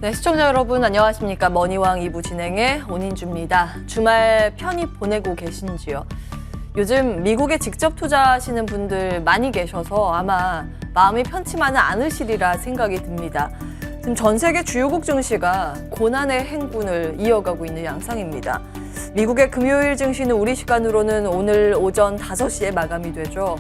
네, 시청자 여러분 안녕하십니까. 머니왕 2부 진행의 온인주입니다. 주말 편히 보내고 계신지요? 요즘 미국에 직접 투자하시는 분들 많이 계셔서 아마 마음이 편치만은 않으시리라 생각이 듭니다. 지금 전 세계 주요국 증시가 고난의 행군을 이어가고 있는 양상입니다. 미국의 금요일 증시는 우리 시간으로는 오늘 오전 5시에 마감이 되죠.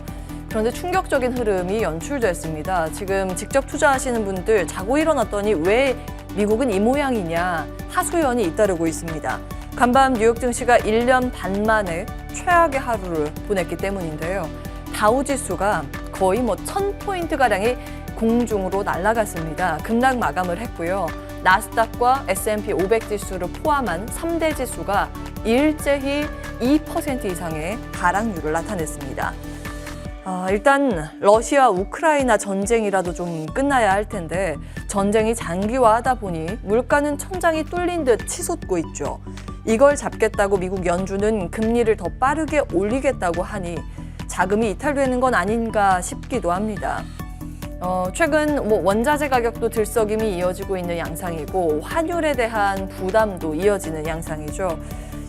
그런데 충격적인 흐름이 연출됐습니다. 지금 직접 투자하시는 분들 자고 일어났더니 왜 미국은 이 모양이냐 하소연이 잇따르고 있습니다. 간밤 뉴욕 증시가 1년 반 만에 최악의 하루를 보냈기 때문인데요. 다우지수가 거의 1000포인트가량이 공중으로 날아갔습니다. 급락 마감을 했고요. 나스닥과 S&P 500 지수를 포함한 3대 지수가 일제히 2% 이상의 하락률을 나타냈습니다. 일단 러시아 우크라이나 전쟁이라도 좀 끝나야 할 텐데 전쟁이 장기화하다 보니 물가는 천장이 뚫린 듯 치솟고 있죠. 이걸 잡겠다고 미국 연준은 금리를 더 빠르게 올리겠다고 하니 자금이 이탈되는 건 아닌가 싶기도 합니다. 최근 원자재 가격도 들썩임이 이어지고 있는 양상이고 환율에 대한 부담도 이어지는 양상이죠.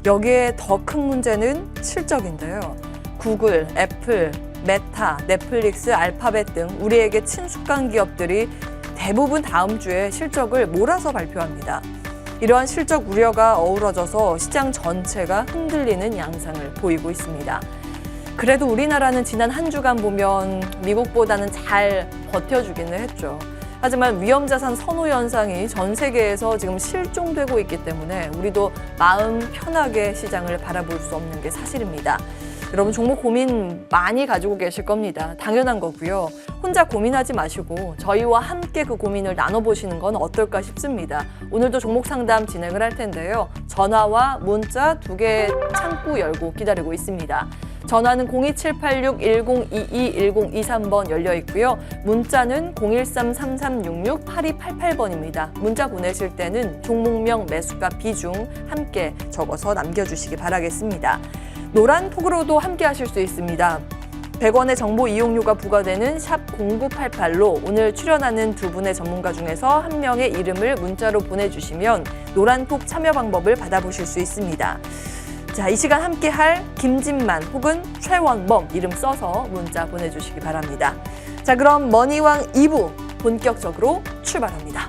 여기에 더 큰 문제는 실적인데요. 구글, 애플, 메타, 넷플릭스, 알파벳 등 우리에게 친숙한 기업들이 대부분 다음 주에 실적을 몰아서 발표합니다. 이러한 실적 우려가 어우러져서 시장 전체가 흔들리는 양상을 보이고 있습니다. 그래도 우리나라는 지난 한 주간 보면 미국보다는 잘 버텨주기는 했죠. 하지만 위험자산 선호 현상이 전 세계에서 지금 실종되고 있기 때문에 우리도 마음 편하게 시장을 바라볼 수 없는 게 사실입니다. 여러분 종목 고민 많이 가지고 계실 겁니다. 당연한 거고요. 혼자 고민하지 마시고 저희와 함께 그 고민을 나눠보시는 건 어떨까 싶습니다. 오늘도 종목 상담 진행을 할 텐데요. 전화와 문자 2개 창구 열고 기다리고 있습니다. 전화는 02786-1022-1023번 열려 있고요. 문자는 013-3366-8288번입니다. 문자 보내실 때는 종목명, 매수가, 비중 함께 적어서 남겨주시기 바라겠습니다. 노란 톡으로도 함께 하실 수 있습니다. 100원의 정보 이용료가 부과되는 샵 0988로 오늘 출연하는 두 분의 전문가 중에서 한 명의 이름을 문자로 보내주시면 노란 톡 참여 방법을 받아보실 수 있습니다. 자, 이 시간 함께할 김진만 혹은 최원범 이름 써서 문자 보내주시기 바랍니다. 자, 그럼 머니왕 2부 본격적으로 출발합니다.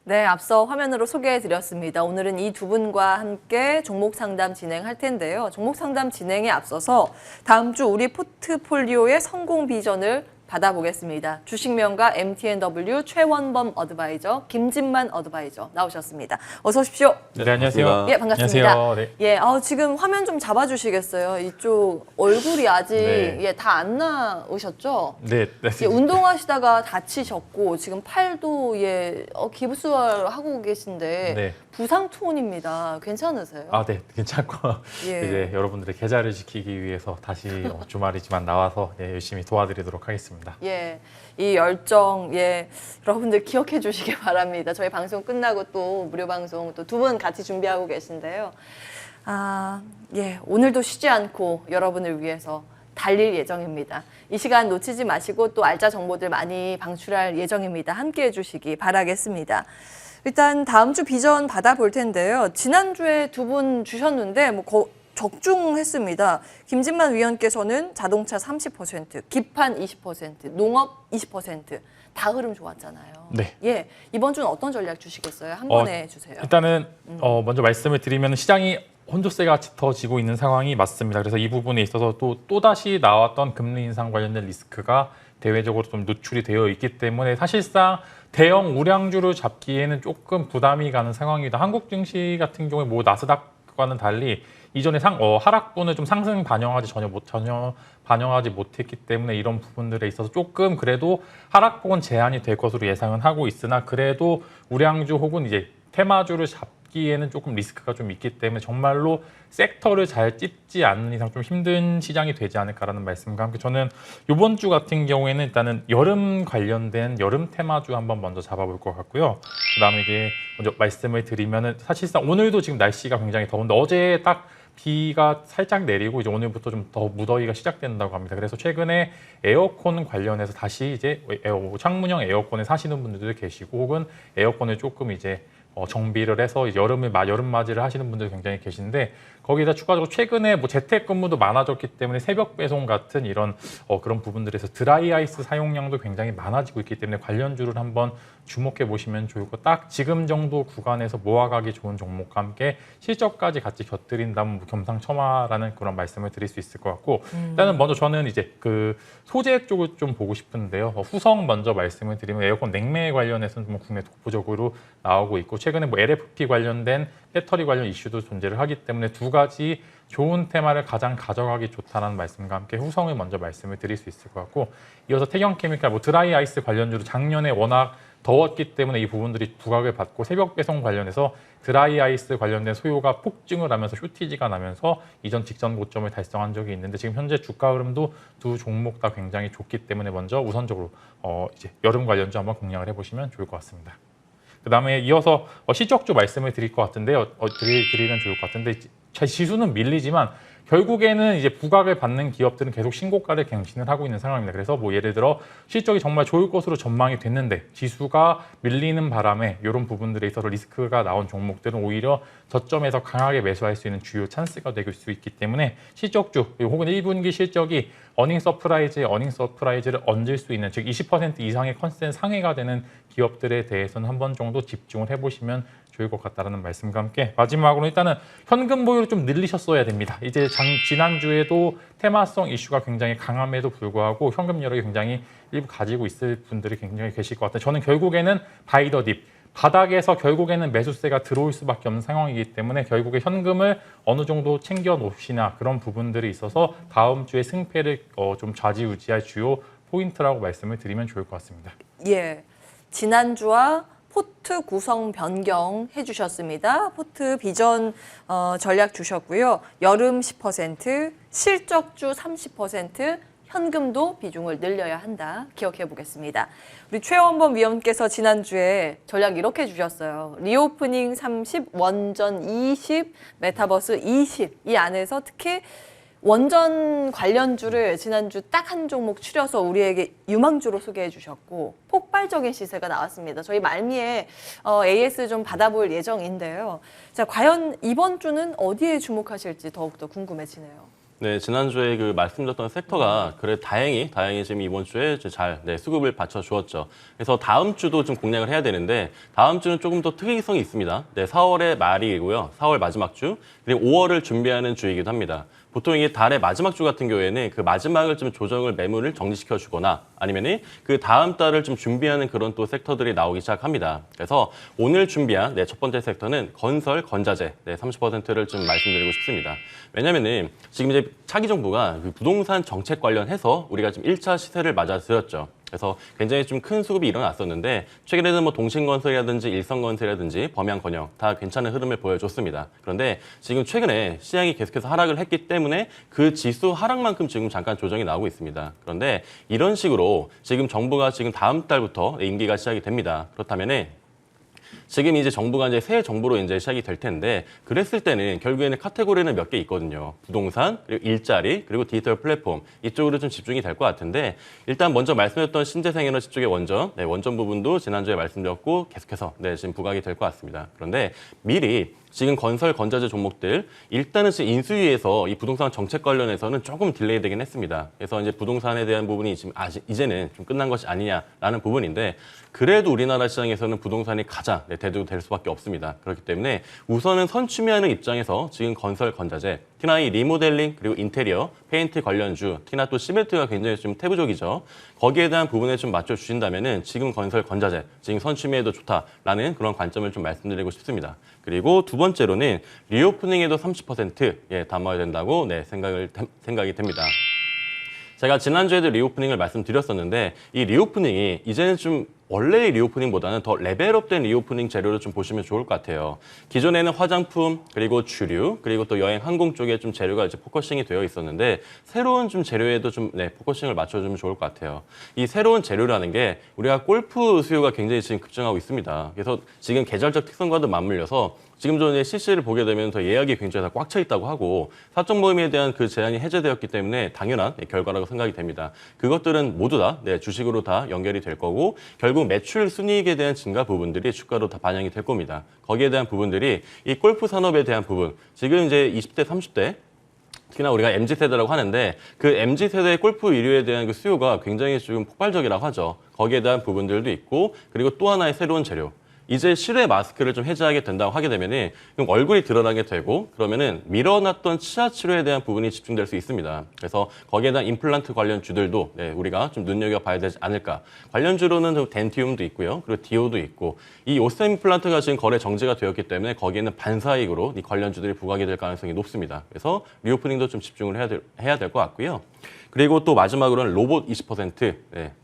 네, 앞서 화면으로 소개해드렸습니다. 오늘은 이 두 분과 함께 종목 상담 진행할 텐데요. 종목 상담 진행에 앞서서 다음 주 우리 포트폴리오의 성공 비전을 받아보겠습니다. 주식명가 MTNW 최원범 어드바이저, 김진만 어드바이저 나오셨습니다. 어서 오십시오. 네, 안녕하세요. 예, 반갑습니다. 안녕하세요. 네. 예, 지금 화면 좀 잡아주시겠어요? 이쪽 얼굴이 아직 네. 다 안 나오셨죠? 네, 네. 예, 운동하시다가 다치셨고 지금 팔도 기부스를 하고 계신데 네. 부상 투혼입니다. 괜찮으세요? 네, 괜찮고 예. 이제 여러분들의 계좌를 지키기 위해서 다시 주말이지만 나와서 열심히 도와드리도록 하겠습니다. 예, 이 열정, 여러분들 기억해 주시기 바랍니다. 저희 방송 끝나고 또 무료 방송 또 두 분 같이 준비하고 계신데요. 오늘도 쉬지 않고 여러분을 위해서 달릴 예정입니다. 이 시간 놓치지 마시고 또 알짜 정보들 많이 방출할 예정입니다. 함께해 주시기 바라겠습니다. 일단 다음 주 비전 받아볼 텐데요. 지난주에 두 분 주셨는데 적중했습니다. 김진만 위원께서는 자동차 30%, 기판 20%, 농업 20%. 다 흐름 좋았잖아요. 네. 예, 이번 주는 어떤 전략 주시겠어요? 한 번에 주세요. 일단은 먼저 말씀을 드리면 시장이 혼조세가 짙어지고 있는 상황이 맞습니다. 그래서 이 부분에 있어서 또다시 나왔던 금리 인상 관련된 리스크가 대외적으로 좀 노출이 되어 있기 때문에 사실상 대형 우량주를 잡기에는 조금 부담이 가는 상황이다. 한국 증시 같은 경우에 나스닥과는 달리 이전에 하락분을 좀 상승 전혀 반영하지 못했기 때문에 이런 부분들에 있어서 조금 그래도 하락폭은 제한이 될 것으로 예상은 하고 있으나 그래도 우량주 혹은 이제 테마주를 잡기에는 조금 리스크가 좀 있기 때문에 정말로 섹터를 잘 찝지 않는 이상 좀 힘든 시장이 되지 않을까라는 말씀과 함께 저는 이번 주 같은 경우에는 일단은 여름 관련된 여름 테마주 한번 먼저 잡아볼 것 같고요. 그다음에 이제 먼저 말씀을 드리면은 사실상 오늘도 지금 날씨가 굉장히 더운데 어제 딱 비가 살짝 내리고 이제 오늘부터 좀 더 무더위가 시작된다고 합니다. 그래서 최근에 에어컨 관련해서 다시 이제 창문형 에어컨을 사시는 분들도 계시고 혹은 에어컨을 조금 이제 정비를 해서 여름 맞이를 하시는 분들 굉장히 계신데 거기다 추가적으로 최근에 재택근무도 많아졌기 때문에 새벽 배송 같은 이런 그런 부분들에서 드라이 아이스 사용량도 굉장히 많아지고 있기 때문에 관련주를 한번 주목해 보시면 좋을 것. 딱 지금 정도 구간에서 모아가기 좋은 종목과 함께 실적까지 같이 곁들인다면 겸상첨화라는 그런 말씀을 드릴 수 있을 것 같고 일단은 먼저 저는 이제 그 소재 쪽을 좀 보고 싶은데요. 후성 먼저 말씀을 드리면 에어컨 냉매 관련해서는 좀 국내 독보적으로 나오고 있고 최근에 LFP 관련된 배터리 관련 이슈도 존재를 하기 때문에 두 가지 좋은 테마를 가장 가져가기 좋다는 말씀과 함께 후성을 먼저 말씀을 드릴 수 있을 것 같고 이어서 태경케미칼 드라이 아이스 관련주로 작년에 워낙 더웠기 때문에 이 부분들이 부각을 받고 새벽 배송 관련해서 드라이 아이스 관련된 소요가 폭증을 하면서 쇼티지가 나면서 이전 직전 고점을 달성한 적이 있는데 지금 현재 주가 흐름도 두 종목 다 굉장히 좋기 때문에 먼저 우선적으로 이제 여름 관련주 한번 공략을 해보시면 좋을 것 같습니다. 그다음에 이어서 실적주 말씀을 드릴 것 같은데요. 드리면 좋을 것 같은데 지수는 밀리지만 결국에는 이제 부각을 받는 기업들은 계속 신고가를 갱신을 하고 있는 상황입니다. 그래서 예를 들어 실적이 정말 좋을 것으로 전망이 됐는데 지수가 밀리는 바람에 이런 부분들에 있어서 리스크가 나온 종목들은 오히려 저점에서 강하게 매수할 수 있는 주요 찬스가 될 수 있기 때문에 실적주 혹은 1분기 실적이 어닝 서프라이즈를 얹을 수 있는 즉 20% 이상의 컨센 상회가 되는 기업들에 대해서는 한 번 정도 집중을 해보시면 좋을 것 같다는 말씀과 함께 마지막으로 일단은 현금 보유를 좀 늘리셨어야 됩니다. 이제 지난주에도 테마성 이슈가 굉장히 강함에도 불구하고 현금 여력이 굉장히 일부 가지고 있을 분들이 굉장히 계실 것 같아요. 저는 결국에는 바이 더 딥. 바닥에서 결국에는 매수세가 들어올 수밖에 없는 상황이기 때문에 결국에 현금을 어느 정도 챙겨 놓으시나 그런 부분들이 있어서 다음 주에 승패를 좀 좌지우지할 주요 포인트라고 말씀을 드리면 좋을 것 같습니다. 예, 지난주와 포트 구성 변경해 주셨습니다. 포트 비전 전략 주셨고요. 여름 10%, 실적주 30%, 현금도 비중을 늘려야 한다. 기억해 보겠습니다. 우리 최원범 위원께서 지난주에 전략 이렇게 주셨어요. 리오프닝 30, 원전 20, 메타버스 20. 이 안에서 특히 원전 관련주를 지난주 딱 한 종목 추려서 우리에게 유망주로 소개해 주셨고 폭발적인 시세가 나왔습니다. 저희 말미에 AS 좀 받아볼 예정인데요. 자, 과연 이번 주는 어디에 주목하실지 더욱더 궁금해지네요. 네, 지난주에 말씀드렸던 섹터가 그래 다행히 지금 이번 주에 잘 수급을 받쳐주었죠. 그래서 다음 주도 좀 공략을 해야 되는데 다음 주는 조금 더 특이성이 있습니다. 네, 4월의 말이고요. 4월 마지막 주, 그리고 5월을 준비하는 주이기도 합니다. 보통 이게 달의 마지막 주 같은 경우에는 그 마지막을 좀 매물을 정리시켜 주거나 아니면은 그 다음 달을 좀 준비하는 그런 또 섹터들이 나오기 시작합니다. 그래서 오늘 준비한 첫 번째 섹터는 건설, 건자재 30%를 좀 말씀드리고 싶습니다. 왜냐면은 지금 이제 차기 정부가 그 부동산 정책 관련해서 우리가 좀 1차 시세를 맞아들였죠. 그래서 굉장히 좀 큰 수급이 일어났었는데 최근에는 동신건설이라든지 일성건설이라든지 범양건영 다 괜찮은 흐름을 보여줬습니다. 그런데 지금 최근에 시장이 계속해서 하락을 했기 때문에 그 지수 하락만큼 지금 잠깐 조정이 나오고 있습니다. 그런데 이런 식으로 지금 정부가 지금 다음 달부터 임기가 시작이 됩니다. 그렇다면은 지금 이제 정부가 이제 새 정부로 이제 시작이 될 텐데 그랬을 때는 결국에는 카테고리는 몇 개 있거든요. 부동산, 그리고 일자리, 그리고 디지털 플랫폼 이쪽으로 좀 집중이 될 것 같은데 일단 먼저 말씀드렸던 신재생에너지 쪽의 원전, 원전 부분도 지난주에 말씀드렸고 계속해서 지금 부각이 될 것 같습니다. 그런데 미리 지금 건설 건자재 종목들 일단은 지금 인수위에서 이 부동산 정책 관련해서는 조금 딜레이 되긴 했습니다. 그래서 이제 부동산에 대한 부분이 지금 이제는 좀 끝난 것이 아니냐라는 부분인데 그래도 우리나라 시장에서는 부동산이 가장 대두될 수밖에 없습니다. 그렇기 때문에 우선은 선취미하는 입장에서 지금 건설 건자재, 특히나 이 리모델링 그리고 인테리어, 페인트 관련주, 특히나 또 시멘트가 굉장히 좀 태부적이죠. 거기에 대한 부분에 좀 맞춰주신다면은 지금 건설 건자재, 지금 선취미에도 좋다라는 그런 관점을 좀 말씀드리고 싶습니다. 그리고 두 번째로는 리오프닝에도 30% 담아야 된다고 생각이 됩니다. 제가 지난주에도 리오프닝을 말씀드렸었는데 이 리오프닝이 이제는 좀 원래의 리오프닝보다는 더 레벨업된 리오프닝 재료를 좀 보시면 좋을 것 같아요. 기존에는 화장품, 그리고 주류, 그리고 또 여행 항공 쪽에 좀 재료가 이제 포커싱이 되어 있었는데 새로운 좀 재료에도 좀 포커싱을 맞춰주면 좋을 것 같아요. 이 새로운 재료라는 게 우리가 골프 수요가 굉장히 지금 급증하고 있습니다. 그래서 지금 계절적 특성과도 맞물려서 지금 전에 CC를 보게 되면 더 예약이 굉장히 다 꽉 차 있다고 하고 사적 모임에 대한 그 제한이 해제되었기 때문에 당연한 결과라고 생각이 됩니다. 그것들은 모두 다 주식으로 다 연결이 될 거고 결국 매출 순이익에 대한 증가 부분들이 주가로 다 반영이 될 겁니다. 거기에 대한 부분들이 이 골프 산업에 대한 부분, 지금 이제 20대, 30대 특히나 우리가 MZ세대라고 하는데 그 MZ세대의 골프 의류에 대한 그 수요가 굉장히 지금 폭발적이라고 하죠. 거기에 대한 부분들도 있고 그리고 또 하나의 새로운 재료. 이제 실외 마스크를 좀 해제하게 된다고 하게 되면은 그럼 얼굴이 드러나게 되고 그러면은 밀어놨던 치아 치료에 대한 부분이 집중될 수 있습니다. 그래서 거기에 대한 임플란트 관련주들도 우리가 좀 눈여겨봐야 되지 않을까. 관련주로는 덴티움도 있고요. 그리고 디오도 있고 이 오스템 임플란트가 지금 거래 정지가 되었기 때문에 거기에는 반사이익으로 이 관련주들이 부각이 될 가능성이 높습니다. 그래서 리오프닝도 좀 집중을 해야 될 것 같고요. 그리고 또 마지막으로는 로봇 20%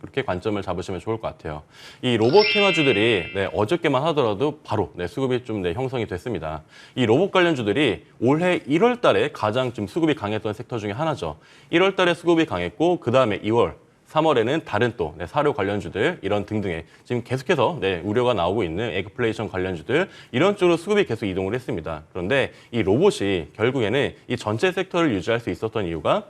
그렇게 관점을 잡으시면 좋을 것 같아요. 이 로봇 테마주들이 어저께만 하더라도 바로 수급이 좀 형성이 됐습니다. 이 로봇 관련주들이 올해 1월 달에 가장 좀 수급이 강했던 섹터 중에 하나죠. 1월 달에 수급이 강했고 그 다음에 2월, 3월에는 다른 또 사료 관련주들 이런 등등의 지금 계속해서 우려가 나오고 있는 에그플레이션 관련주들 이런 쪽으로 수급이 계속 이동을 했습니다. 그런데 이 로봇이 결국에는 이 전체 섹터를 유지할 수 있었던 이유가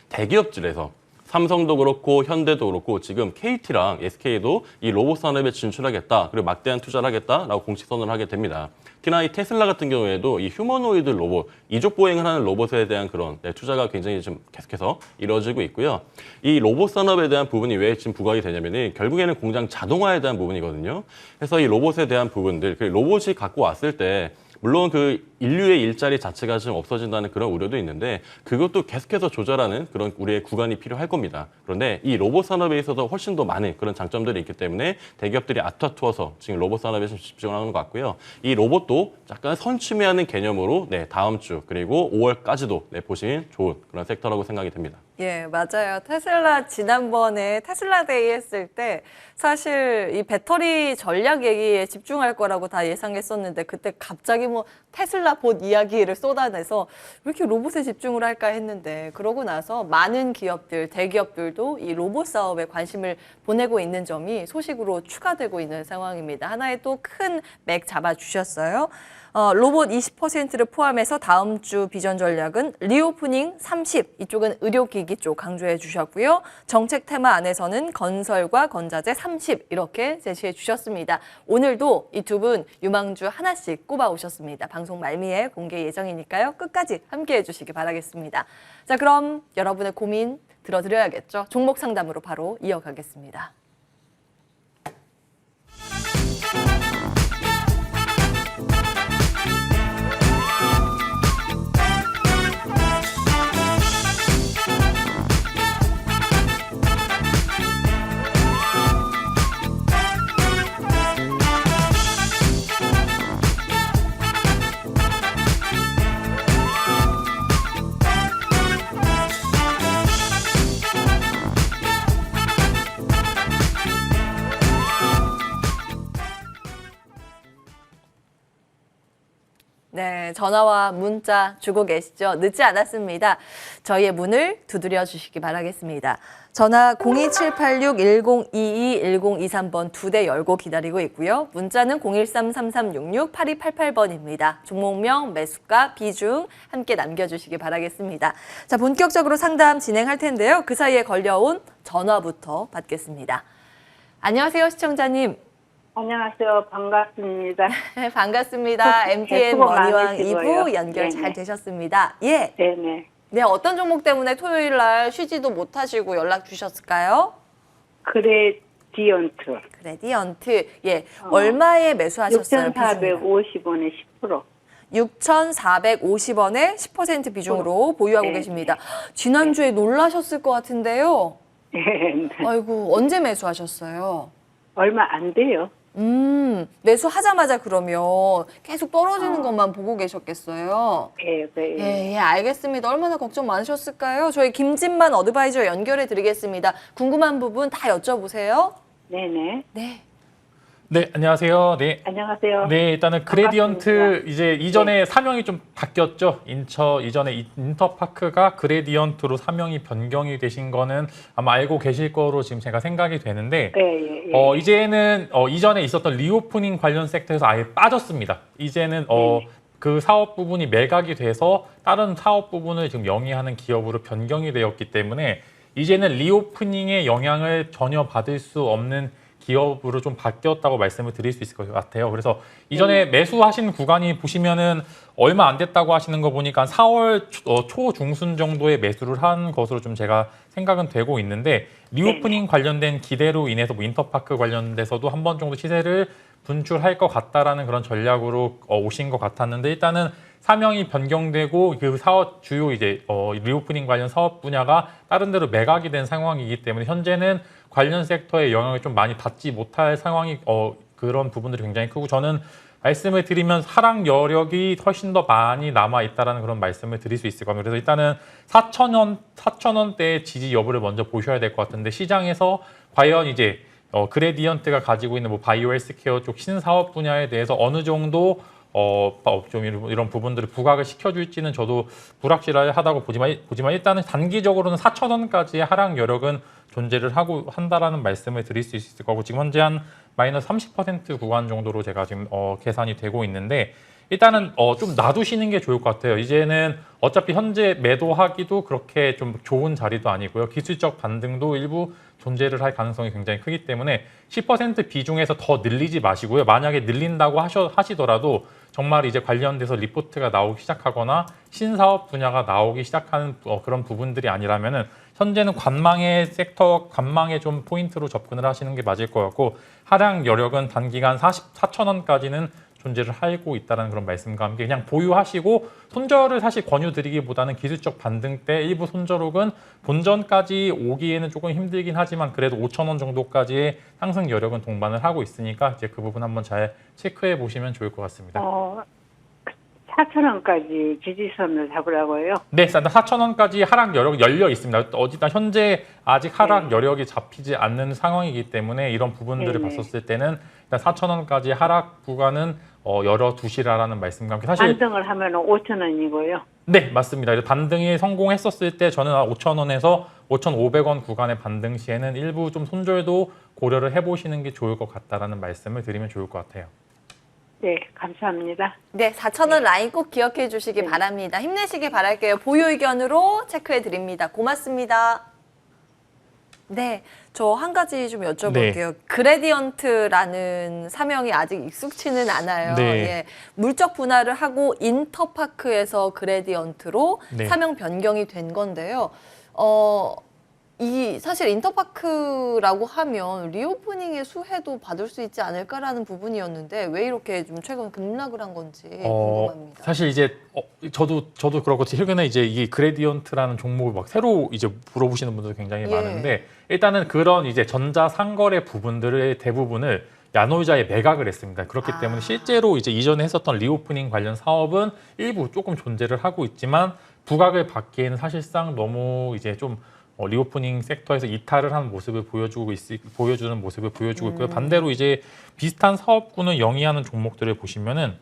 대기업들에서 삼성도 그렇고 현대도 그렇고 지금 KT랑 SK도 이 로봇 산업에 진출하겠다 그리고 막대한 투자를 하겠다라고 공식 선언을 하게 됩니다. 특히나 이 테슬라 같은 경우에도 이 휴머노이드 로봇, 이족 보행을 하는 로봇에 대한 그런 투자가 굉장히 좀 계속해서 이루어지고 있고요. 이 로봇 산업에 대한 부분이 왜 지금 부각이 되냐면은 결국에는 공장 자동화에 대한 부분이거든요. 그래서 이 로봇에 대한 부분들, 로봇이 갖고 왔을 때 물론 그 인류의 일자리 자체가 좀 없어진다는 그런 우려도 있는데 그것도 계속해서 조절하는 그런 우리의 구간이 필요할 겁니다. 그런데 이 로봇 산업에 있어서 훨씬 더 많은 그런 장점들이 있기 때문에 대기업들이 앞다투어서 지금 로봇 산업에 좀 집중하는 것 같고요. 이 로봇도 약간 선취매하는 개념으로 다음 주 그리고 5월까지도 보시면 좋은 그런 섹터라고 생각이 됩니다. 예, 맞아요. 테슬라 지난번에 테슬라 데이 했을 때 사실 이 배터리 전략 얘기에 집중할 거라고 다 예상했었는데 그때 갑자기 뭐 테슬라 봇 이야기를 쏟아내서 왜 이렇게 로봇에 집중을 할까 했는데 그러고 나서 많은 기업들, 대기업들도 이 로봇 사업에 관심을 보내고 있는 점이 소식으로 추가되고 있는 상황입니다. 하나의 또 큰 맥 잡아주셨어요. 로봇 20%를 포함해서 다음 주 비전 전략은 리오프닝 30, 이쪽은 의료기기 쪽 강조해 주셨고요. 정책 테마 안에서는 건설과 건자재 30 이렇게 제시해 주셨습니다. 오늘도 이 두 분 유망주 하나씩 꼽아 오셨습니다. 방송 말미에 공개 예정이니까요. 끝까지 함께해 주시기 바라겠습니다. 자, 그럼 여러분의 고민 들어드려야겠죠. 종목 상담으로 바로 이어가겠습니다. 네, 전화와 문자 주고 계시죠? 늦지 않았습니다. 저희의 문을 두드려 주시기 바라겠습니다. 전화 02786-1022-1023번 2대 열고 기다리고 있고요. 문자는 013-3366-8288번입니다. 종목명, 매수가, 비중 함께 남겨주시기 바라겠습니다. 자, 본격적으로 상담 진행할 텐데요. 그 사이에 걸려온 전화부터 받겠습니다. 안녕하세요, 시청자님. 안녕하세요. 반갑습니다. 네, 반갑습니다. MTN 수고 머니왕 많으시고요. 2부 연결 네네. 잘 되셨습니다. 예. 네네. 네, 어떤 종목 때문에 토요일 날 쉬지도 못하시고 연락 주셨을까요? 그레디언트. 그레디언트. 예. 얼마에 매수하셨어요? 비중으로? 6,450원에 10%. 6,450원에 10% 비중으로 보유하고 네, 계십니다. 지난주에 놀라셨을 것 같은데요. 네. 아이고, 언제 매수하셨어요? 얼마 안 돼요. 매수하자마자 그러면 계속 떨어지는 것만 보고 계셨겠어요? 네, 네. 예, 예, 알겠습니다. 얼마나 걱정 많으셨을까요? 저희 김진만 어드바이저 연결해 드리겠습니다. 궁금한 부분 다 여쭤보세요. 네네. 네. 네, 안녕하세요. 네. 안녕하세요. 네, 일단은 그레디언트 반갑습니다. 이제 이전에 사명이 좀 바뀌었죠. 이전에 인터파크가 그레디언트로 사명이 변경이 되신 거는 아마 알고 계실 거로 지금 제가 생각이 되는데 네, 예, 예. 이제는 이전에 있었던 리오프닝 관련 섹터에서 아예 빠졌습니다. 이제는 그 사업 부분이 매각이 돼서 다른 사업 부분을 지금 영위하는 기업으로 변경이 되었기 때문에 이제는 리오프닝의 영향을 전혀 받을 수 없는 기업으로 좀 바뀌었다고 말씀을 드릴 수 있을 것 같아요. 그래서 이전에 매수하신 구간이 보시면은 얼마 안 됐다고 하시는 거 보니까 4월 초 중순 정도에 매수를 한 것으로 좀 제가 생각은 되고 있는데 리오프닝 관련된 기대로 인해서 뭐 인터파크 관련돼서도 한 번 정도 시세를 분출할 것 같다라는 그런 전략으로 오신 것 같았는데 일단은 사명이 변경되고 그 사업 주요 이제 리오프닝 관련 사업 분야가 다른 데로 매각이 된 상황이기 때문에 현재는 관련 섹터의 영향을 좀 많이 받지 못할 상황이 그런 부분들이 굉장히 크고 저는 말씀을 드리면 하락 여력이 훨씬 더 많이 남아 있다라는 그런 말씀을 드릴 수 있을 겁니다. 그래서 일단은 4,000원대의 지지 여부를 먼저 보셔야 될 것 같은데 시장에서 과연 이제 그레디언트가 가지고 있는 뭐 바이오 헬스케어 쪽 신사업 분야에 대해서 어느 정도 좀 이런 부분들을 부각을 시켜줄지는 저도 불확실하다고 보지만 일단은 단기적으로는 4,000원까지의 하락 여력은 존재를 한다라는 말씀을 드릴 수 있을 거고 지금 현재 한 마이너스 30% 구간 정도로 제가 지금 계산이 되고 있는데 일단은 좀 놔두시는 게 좋을 것 같아요. 이제는 어차피 현재 매도하기도 그렇게 좀 좋은 자리도 아니고요. 기술적 반등도 일부 존재를 할 가능성이 굉장히 크기 때문에 10% 비중에서 더 늘리지 마시고요. 만약에 늘린다고 하시더라도 정말 이제 관련돼서 리포트가 나오기 시작하거나 신사업 분야가 나오기 시작하는 그런 부분들이 아니라면은 현재는 관망의 좀 포인트로 접근을 하시는 게 맞을 것 같고 하락 여력은 단기간 4,000원까지는 존재를 하고 있다는 그런 말씀과 함께 그냥 보유하시고 손절을 사실 권유드리기보다는 기술적 반등 때 일부 손절 혹은 본전까지 오기에는 조금 힘들긴 하지만 그래도 5,000원 정도까지의 상승 여력은 동반을 하고 있으니까 이제 그 부분 한번 잘 체크해 보시면 좋을 것 같습니다. 4,000원까지 지지선을 잡으라고요? 네, 일단 4,000원까지 하락 여력이 열려 있습니다. 어디다 현재 아직 하락 여력이 잡히지 않는 상황이기 때문에 이런 부분들을 네네. 봤었을 때는 일단 4,000원까지 하락 구간은 열어두시라라는 말씀과 함께 사실 반등을 하면 5,000원이고요. 네, 맞습니다. 반등이 성공했었을 때 저는 5,000원에서 5,500원 구간의 반등 시에는 일부 좀 손절도 고려를 해보시는 게 좋을 것 같다라는 말씀을 드리면 좋을 것 같아요. 네, 감사합니다. 네, 4,000원 라인 꼭 기억해 주시기 바랍니다. 힘내시기 바랄게요. 보유 의견으로 체크해 드립니다. 고맙습니다. 네, 저 한 가지 좀 여쭤볼게요. 그레디언트라는 사명이 아직 익숙치는 않아요. 네. 예, 물적 분할을 하고 인터파크에서 그레디언트로 네. 사명 변경이 된 건데요. 이 사실 인터파크라고 하면 리오프닝의 수혜도 받을 수 있지 않을까라는 부분이었는데 왜 이렇게 좀 최근 급락을 한 건지 궁금합니다. 사실 이제 저도 그렇고 최근에 이제 이 그레디언트라는 종목을 막 새로 이제 물어보시는 분들 굉장히 예. 많은데 일단은 그런 이제 전자 상거래 부분들의 대부분을 야놀자에 매각을 했습니다. 그렇기 때문에 실제로 이제 이전에 했었던 리오프닝 관련 사업은 일부 조금 존재를 하고 있지만 부각을 받기에는 사실상 너무 이제 좀 리오프닝 섹터에서 이탈을 하는 모습을 보여주는 모습을 보여주고 있고요. 반대로 이제 비슷한 사업군을 영위하는 종목들을 보시면은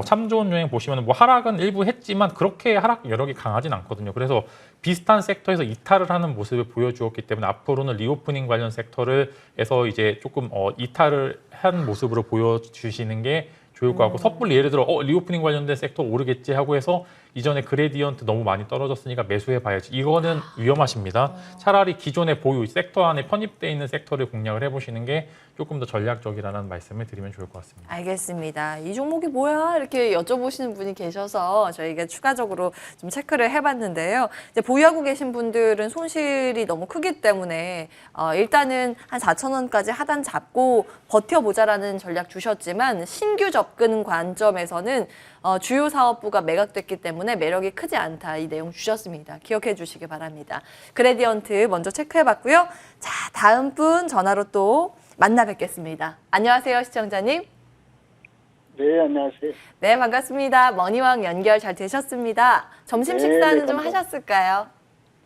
참 좋은 여행 보시면 뭐 하락은 일부 했지만 그렇게 하락 여력이 강하진 않거든요. 그래서 비슷한 섹터에서 이탈을 하는 모습을 보여주었기 때문에 앞으로는 리오프닝 관련 섹터에서 이제 조금 이탈을 한 모습으로 보여주시는 게 좋을 것 같고 섣불리 예를 들어 리오프닝 관련된 섹터 오르겠지 하고 해서 이전에 그레디언트 너무 많이 떨어졌으니까 매수해 봐야지. 이거는 위험하십니다. 차라리 기존의 보유 섹터 안에 편입돼 있는 섹터를 공략을 해보시는 게 조금 더 전략적이라는 말씀을 드리면 좋을 것 같습니다. 알겠습니다. 이 종목이 뭐야? 이렇게 여쭤보시는 분이 계셔서 저희가 추가적으로 좀 체크를 해봤는데요. 이제 보유하고 계신 분들은 손실이 너무 크기 때문에 일단은 한 4,000원까지 하단 잡고 버텨보자라는 전략 주셨지만 신규 접근 관점에서는 주요 사업부가 매각됐기 때문에 매력이 크지 않다. 이 내용 주셨습니다. 기억해 주시기 바랍니다. 그레디언트 먼저 체크해봤고요. 자, 다음 분 전화로 또 만나 뵙겠습니다. 안녕하세요, 시청자님. 네, 안녕하세요. 네, 반갑습니다. 머니왕 연결 잘 되셨습니다. 점심 네, 식사는 네, 좀 감사합니다. 하셨을까요?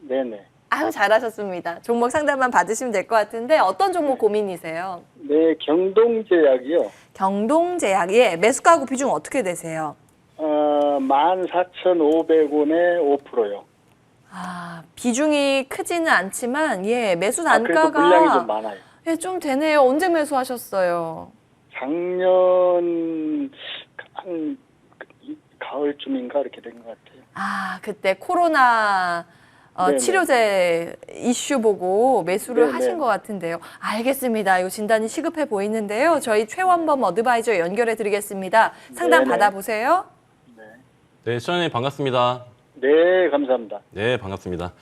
네네. 아유, 잘하셨습니다. 종목 상담만 받으시면 될 것 같은데 어떤 종목 고민이세요? 네, 경동제약이요. 경동제약의 매수가하고 비중 어떻게 되세요? 14,500원에 5%요. 아, 비중이 크지는 않지만 매수 그래서 물량이 좀 단가가 많아요. 좀 되네요. 언제 매수하셨어요? 작년 한 가을쯤인가 이렇게 된 것 같아요. 아, 그때 코로나 네네. 치료제 이슈 보고 매수를 네네. 하신 것 같은데요. 알겠습니다. 이거 진단이 시급해 보이는데요. 저희 최원범 어드바이저 연결해 드리겠습니다. 상담 네네. 받아보세요. 네, 시청자님 반갑습니다. 네, 감사합니다. 네, 반갑습니다.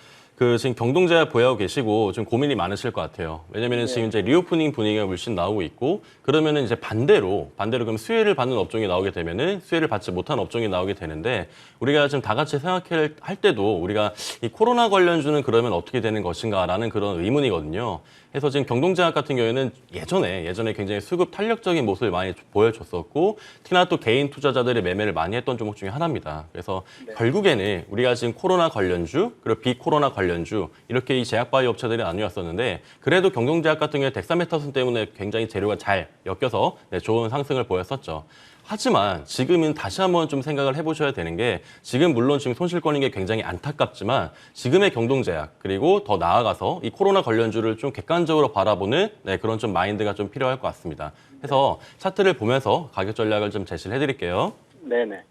지금 경동제약 보유하고 계시고 좀 고민이 많으실 것 같아요. 왜냐면은 지금 이제 리오프닝 분위기가 물씬 나오고 있고 그러면은 이제 반대로 그럼 수혜를 받는 업종이 나오게 되면은 수혜를 받지 못한 업종이 나오게 되는데 우리가 지금 다 같이 생각할 때도 우리가 이 코로나 관련주는 그러면 어떻게 되는 것인가라는 그런 의문이거든요. 그래서 지금 경동제약 같은 경우에는 예전에 굉장히 수급 탄력적인 모습을 많이 보여줬었고 특히나 또 개인 투자자들의 매매를 많이 했던 종목 중에 하나입니다. 그래서 결국에는 우리가 지금 코로나 관련주 그리고 비코로나 관련주 이렇게 이 제약바이오 업체들이 나뉘었었는데 그래도 경동제약 같은 경우에 덱사메타손 때문에 굉장히 재료가 잘 엮여서 좋은 상승을 보였었죠. 하지만 지금은 다시 한번 좀 생각을 해보셔야 되는 게 지금 물론 지금 손실권인 게 굉장히 안타깝지만 지금의 경동제약 그리고 더 나아가서 이 코로나 관련주를 좀 객관적으로 바라보는 그런 좀 마인드가 좀 필요할 것 같습니다. 그래서 차트를 보면서 가격 전략을 좀 제시를 해드릴게요. 네네.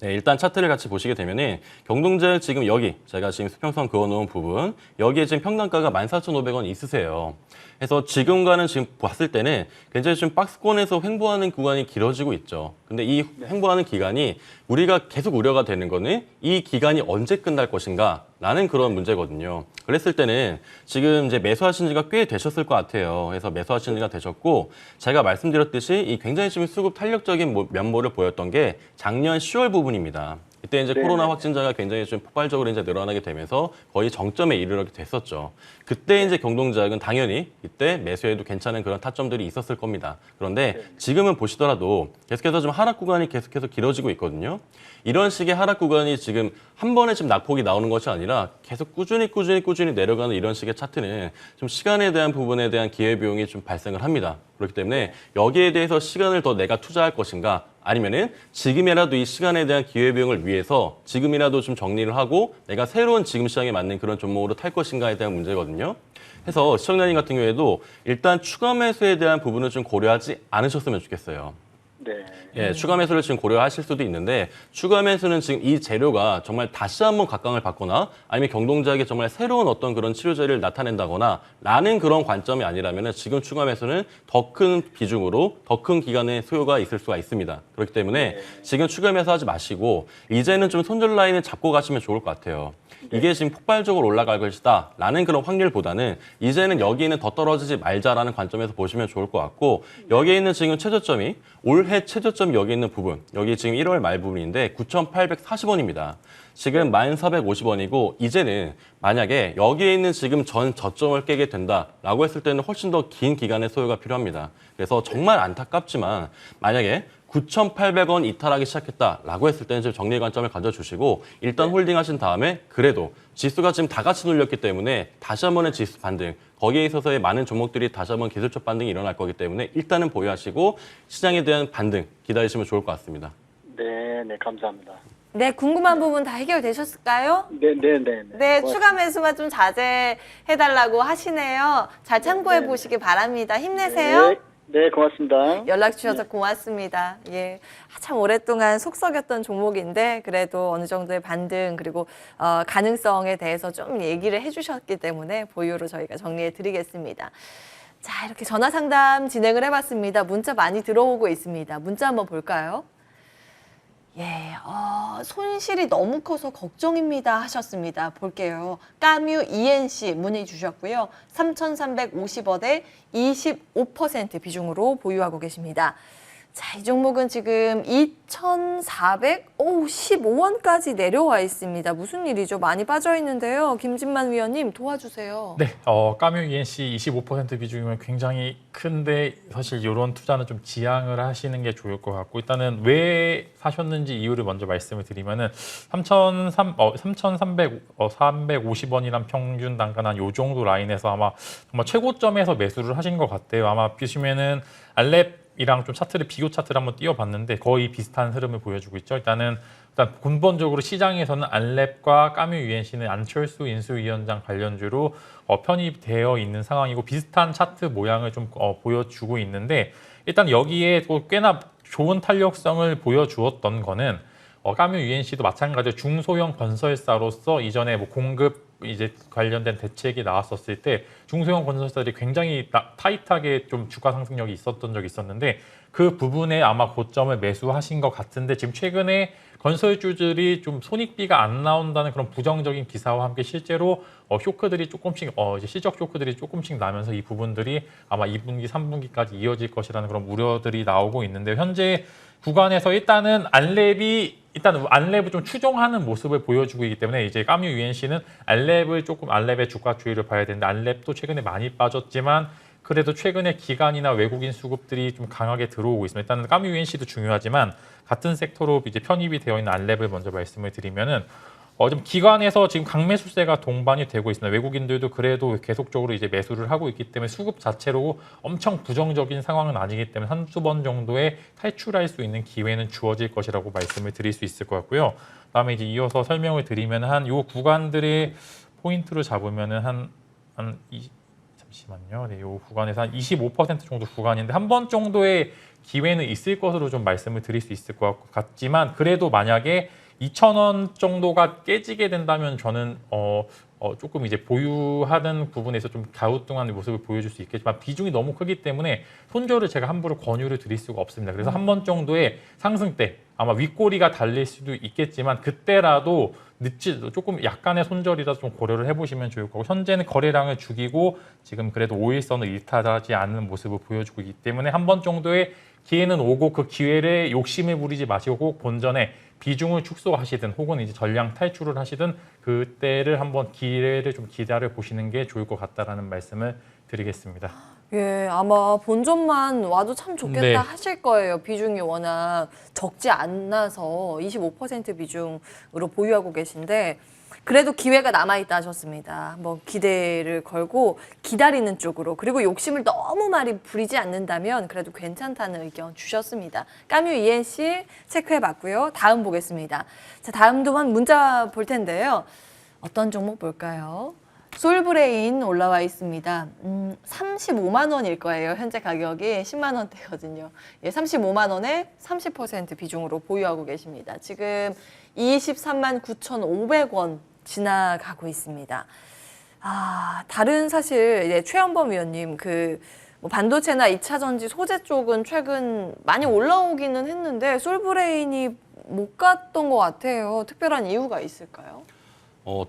네, 일단 차트를 같이 보시게 되면은 경동제약 지금 여기 제가 지금 수평선 그어놓은 부분 여기에 지금 평단가가 14,500원 있으세요. 그래서 지금과는 지금 봤을 때는 굉장히 좀 박스권에서 횡보하는 구간이 길어지고 있죠. 근데 이 횡보하는 기간이 우리가 계속 우려가 되는 거는 이 기간이 언제 끝날 것인가 라는 그런 문제거든요. 그랬을 때는 지금 이제 매수하신 지가 꽤 되셨을 것 같아요. 그래서 매수하신 지가 되셨고 제가 말씀드렸듯이 이 굉장히 좀 수급 탄력적인 면모를 보였던 게 작년 10월 부분입니다. 이때 이제 네네. 코로나 확진자가 굉장히 좀 폭발적으로 이제 늘어나게 되면서 거의 정점에 이르게 됐었죠. 그때 이제 경동제약은 당연히 이때 매수해도 괜찮은 그런 타점들이 있었을 겁니다. 그런데 지금은 보시더라도 계속해서 좀 하락 구간이 계속해서 길어지고 있거든요. 이런 식의 하락 구간이 지금 한 번에 지금 낙폭이 나오는 것이 아니라 계속 꾸준히 내려가는 이런 식의 차트는 좀 시간에 대한 부분에 대한 기회비용이 좀 발생을 합니다. 그렇기 때문에 여기에 대해서 시간을 더 내가 투자할 것인가 아니면은 지금이라도 이 시간에 대한 기회비용을 위해서 지금이라도 좀 정리를 하고 내가 새로운 지금 시장에 맞는 그런 종목으로 탈 것인가에 대한 문제거든요. 그래서 시청자님 같은 경우에도 일단 추가 매수에 대한 부분을 좀 고려하지 않으셨으면 좋겠어요. 네. 추가 매수를 지금 고려하실 수도 있는데 추가 매수는 지금 이 재료가 정말 다시 한번 각광을 받거나 아니면 경동제약이 정말 새로운 어떤 그런 치료제를 나타낸다거나 라는 그런 관점이 아니라면 지금 추가 매수는 더 큰 비중으로 더 큰 기간의 소요가 있을 수가 있습니다. 그렇기 때문에 지금 추가 매수하지 마시고 이제는 좀 손절 라인을 잡고 가시면 좋을 것 같아요. 이게 지금 폭발적으로 올라갈 것이다 라는 그런 확률보다는 이제는 여기는 더 떨어지지 말자라는 관점에서 보시면 좋을 것 같고 여기에 있는 지금 최저점이 올해 최저점이 여기 있는 부분 여기 지금 1월 말 부분인데 9,840원입니다. 지금 1,450원이고 이제는 만약에 여기에 있는 지금 전 저점을 깨게 된다라고 했을 때는 훨씬 더 긴 기간의 소요가 필요합니다. 그래서 정말 안타깝지만 만약에 9,800원 이탈하기 시작했다라고 했을 때는 좀 정리 관점을 가져주시고 일단 홀딩하신 다음에 그래도 지수가 지금 다 같이 눌렸기 때문에 다시 한 번의 지수 반등 거기에 있어서의 많은 종목들이 다시 한번 기술적 반등이 일어날 거기 때문에 일단은 보유하시고 시장에 대한 반등 기다리시면 좋을 것 같습니다. 네, 네, 감사합니다. 네, 궁금한 부분 다 해결되셨을까요? 네, 네, 네. 네, 추가 매수만 좀 자제해달라고 하시네요. 잘 참고해 네, 보시기 바랍니다. 힘내세요. 네, 네, 고맙습니다. 연락 주셔서 고맙습니다. 예, 참 오랫동안 속 썩였던 종목인데 그래도 어느 정도의 반등 그리고 가능성에 대해서 좀 얘기를 해주셨기 때문에 보유로 저희가 정리해 드리겠습니다. 자, 이렇게 전화 상담 진행을 해봤습니다. 문자 많이 들어오고 있습니다. 문자 한번 볼까요? 예, 손실이 너무 커서 걱정입니다 하셨습니다. 볼게요. 까뮤 ENC 문의 주셨고요. 3,350원에 25% 비중으로 보유하고 계십니다. 자, 이 종목은 지금 2,415원까지 내려와 있습니다. 무슨 일이죠? 많이 빠져 있는데요. 김진만 위원님 도와주세요. 네, 까뮤 ENC 25% 비중이면 굉장히 큰데 사실 이런 투자는 좀 지양을 하시는 게 좋을 것 같고 일단은 왜 사셨는지 이유를 먼저 말씀을 드리면은 3,350원이란 평균 단가 한 요 정도 라인에서 아마 정말 최고점에서 매수를 하신 것 같아요. 아마 보시면은 알렙이랑 좀 차트를 비교 차트를 한번 띄워봤는데 거의 비슷한 흐름을 보여주고 있죠. 일단 근본적으로 시장에서는 알렙과 까뮤 UNC는 안철수 인수위원장 관련주로 편입되어 있는 상황이고 비슷한 차트 모양을 좀 보여주고 있는데 일단 여기에 또 꽤나 좋은 탄력성을 보여주었던 거는 까뮤 UNC도 마찬가지로 중소형 건설사로서 이전에 뭐 공급 이제 관련된 대책이 나왔었을 때 중소형 건설사들이 굉장히 타이트하게 좀 주가 상승력이 있었던 적이 있었는데 그 부분에 아마 고점을 매수하신 것 같은데 지금 최근에 건설주들이 좀 손익비가 안 나온다는 그런 부정적인 기사와 함께 실제로 쇼크들이 조금씩 이제 실적 쇼크들이 조금씩 나면서 이 부분들이 아마 2분기, 3분기까지 이어질 것이라는 그런 우려들이 나오고 있는데 현재 구간에서 일단은 알렙을 좀 추종하는 모습을 보여주고 있기 때문에 이제 까뮤 UNC는 알렙의 주가 추이를 봐야 되는데 알렙도 최근에 많이 빠졌지만 그래도 최근에 기관이나 외국인 수급들이 좀 강하게 들어오고 있습니다. 일단은 까뮤 UNC도 중요하지만 같은 섹터로 이제 편입이 되어 있는 알렙을 먼저 말씀을 드리면은 좀 기관에서 지금 강매수세가 동반이 되고 있습니다. 외국인들도 그래도 계속적으로 이제 매수를 하고 있기 때문에 수급 자체로 엄청 부정적인 상황은 아니기 때문에 한두 번 정도의 탈출할 수 있는 기회는 주어질 것이라고 말씀을 드릴 수 있을 것 같고요. 그다음에 이제 이어서 설명을 드리면 한 요 구간들의 포인트를 잡으면은 잠시만요. 네, 요 구간에서 한 25% 정도 구간인데 한 번 정도의 기회는 있을 것으로 좀 말씀을 드릴 수 있을 것 같지만 그래도 만약에 2,000원 정도가 깨지게 된다면 저는 조금 이제 보유하는 부분에서 좀 갸우뚱한 모습을 보여줄 수 있겠지만 비중이 너무 크기 때문에 손절을 제가 함부로 권유를 드릴 수가 없습니다. 그래서 한 번 정도의 상승 때 아마 윗꼬리가 달릴 수도 있겠지만 그때라도 조금 약간의 손절이라도 좀 고려를 해보시면 좋을 거고 현재는 거래량을 죽이고 지금 그래도 5일선을 일탈하지 않는 모습을 보여주고 있기 때문에 한 번 정도의 기회는 오고 그 기회를 욕심을 부리지 마시고 꼭 본전에 비중을 축소하시든 혹은 이제 전량 탈출을 하시든 그때를 한번 기회를 좀 기다려 보시는 게 좋을 것 같다라는 말씀을 드리겠습니다. 예, 아마 본전만 와도 참 좋겠다 네. 하실 거예요. 비중이 워낙 적지 않아서 25% 비중으로 보유하고 계신데 그래도 기회가 남아있다 하셨습니다. 한번 기대를 걸고 기다리는 쪽으로 그리고 욕심을 너무 많이 부리지 않는다면 그래도 괜찮다는 의견 주셨습니다. 까뮤 ENC 체크해봤고요. 다음 보겠습니다. 자, 다음도 한 문자 볼 텐데요. 어떤 종목 볼까요? 솔브레인 올라와 있습니다. 35만 원일 거예요. 현재 가격이 10만 원대거든요. 예, 35만 원에 30% 비중으로 보유하고 계십니다. 지금 23만 9,500원 지나가고 있습니다. 다른 사실 이제 최연범 위원님 뭐 반도체나 2차 전지 소재 쪽은 최근 많이 올라오기는 했는데 솔브레인이 못 갔던 것 같아요. 특별한 이유가 있을까요?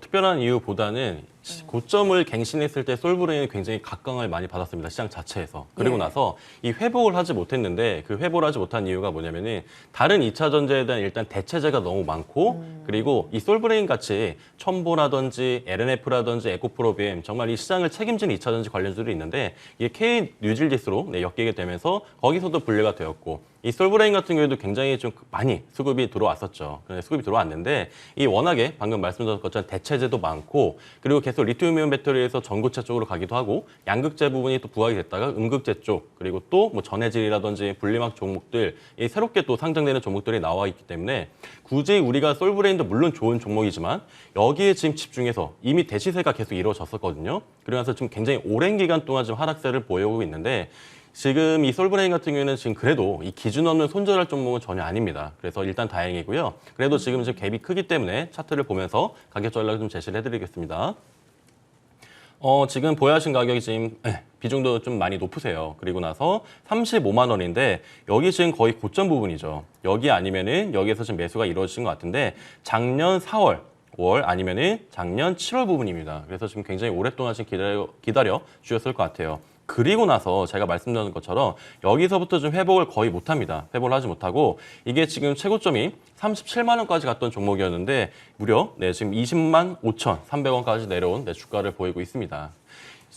특별한 이유보다는 고점을 갱신했을 때 솔브레인이 굉장히 각광을 많이 받았습니다. 시장 자체에서. 그리고 예. 나서 이 회복을 하지 못했는데 그 회복을 하지 못한 이유가 뭐냐면은 다른 2차 전지에 대한 일단 대체재가 너무 많고 그리고 이 솔브레인 같이 첨보라든지 LNF라든지 에코프로비엠 정말 이 시장을 책임지는 2차 전지 관련주들이 있는데 이게 K 뉴질지수로 엮이게 되면서 거기서도 분류가 되었고 이 솔브레인 같은 경우에도 굉장히 좀 많이 수급이 들어왔었죠. 수급이 들어왔는데 이 워낙에 방금 말씀드렸던 것처럼 대체재도 많고 그리고 계속 리튬이온 배터리에서 전고체 쪽으로 가기도 하고 양극재 부분이 또 부각이 됐다가 음극재 쪽 그리고 또 뭐 전해질이라든지 분리막 종목들 이 새롭게 또 상장되는 종목들이 나와 있기 때문에 굳이 우리가 솔브레인도 물론 좋은 종목이지만 여기에 지금 집중해서 이미 대시세가 계속 이루어졌었거든요. 그러면서 좀 굉장히 오랜 기간 동안 좀 하락세를 보여오고 있는데 지금 이 솔브레인 같은 경우에는 지금 그래도 이 기준 없는 손절할 종목은 전혀 아닙니다. 그래서 일단 다행이고요. 그래도 지금 갭이 크기 때문에 차트를 보면서 가격 전략을 좀 제시를 해드리겠습니다. 지금 보유하신 가격이 지금 비중도 좀 많이 높으세요. 그리고 나서 35만 원인데 여기 지금 거의 고점 부분이죠. 여기 아니면은 여기에서 지금 매수가 이루어진 것 같은데 작년 4월, 5월 아니면은 작년 7월 부분입니다. 그래서 지금 굉장히 오랫동안 지금 기다려 주셨을 것 같아요. 그리고 나서 제가 말씀드린 것처럼 여기서부터 좀 회복을 거의 못합니다. 회복을 하지 못하고 이게 지금 최고점이 37만 원까지 갔던 종목이었는데 무려 지금 20만 5,300원까지 내려온 주가를 보이고 있습니다.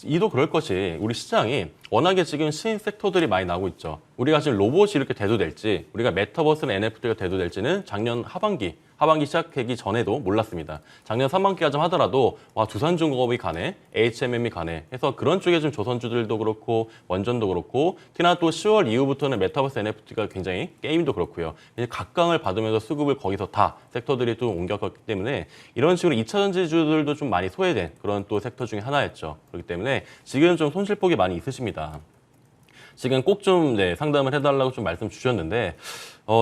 이도 그럴 것이 우리 시장이 워낙에 지금 신인 섹터들이 많이 나오고 있죠. 우리가 지금 로봇이 이렇게 대두될지 우리가 메타버스나 NFT가 대두될지는 작년 하반기 시작하기 전에도 몰랐습니다. 작년 상반기까지 하더라도 와 두산중공업이 가네, HMM이 가네 해서 그런 쪽에 좀 조선주들도 그렇고 원전도 그렇고 특히나 또 10월 이후부터는 메타버스 NFT가 굉장히 게임도 그렇고요. 각광을 받으면서 수급을 거기서 다 섹터들이 또 옮겼기 때문에 이런 식으로 2차 전지주들도 좀 많이 소외된 그런 또 섹터 중에 하나였죠. 그렇기 때문에 지금 좀 손실폭이 많이 있으십니다. 지금 꼭 좀 상담을 해달라고 좀 말씀 주셨는데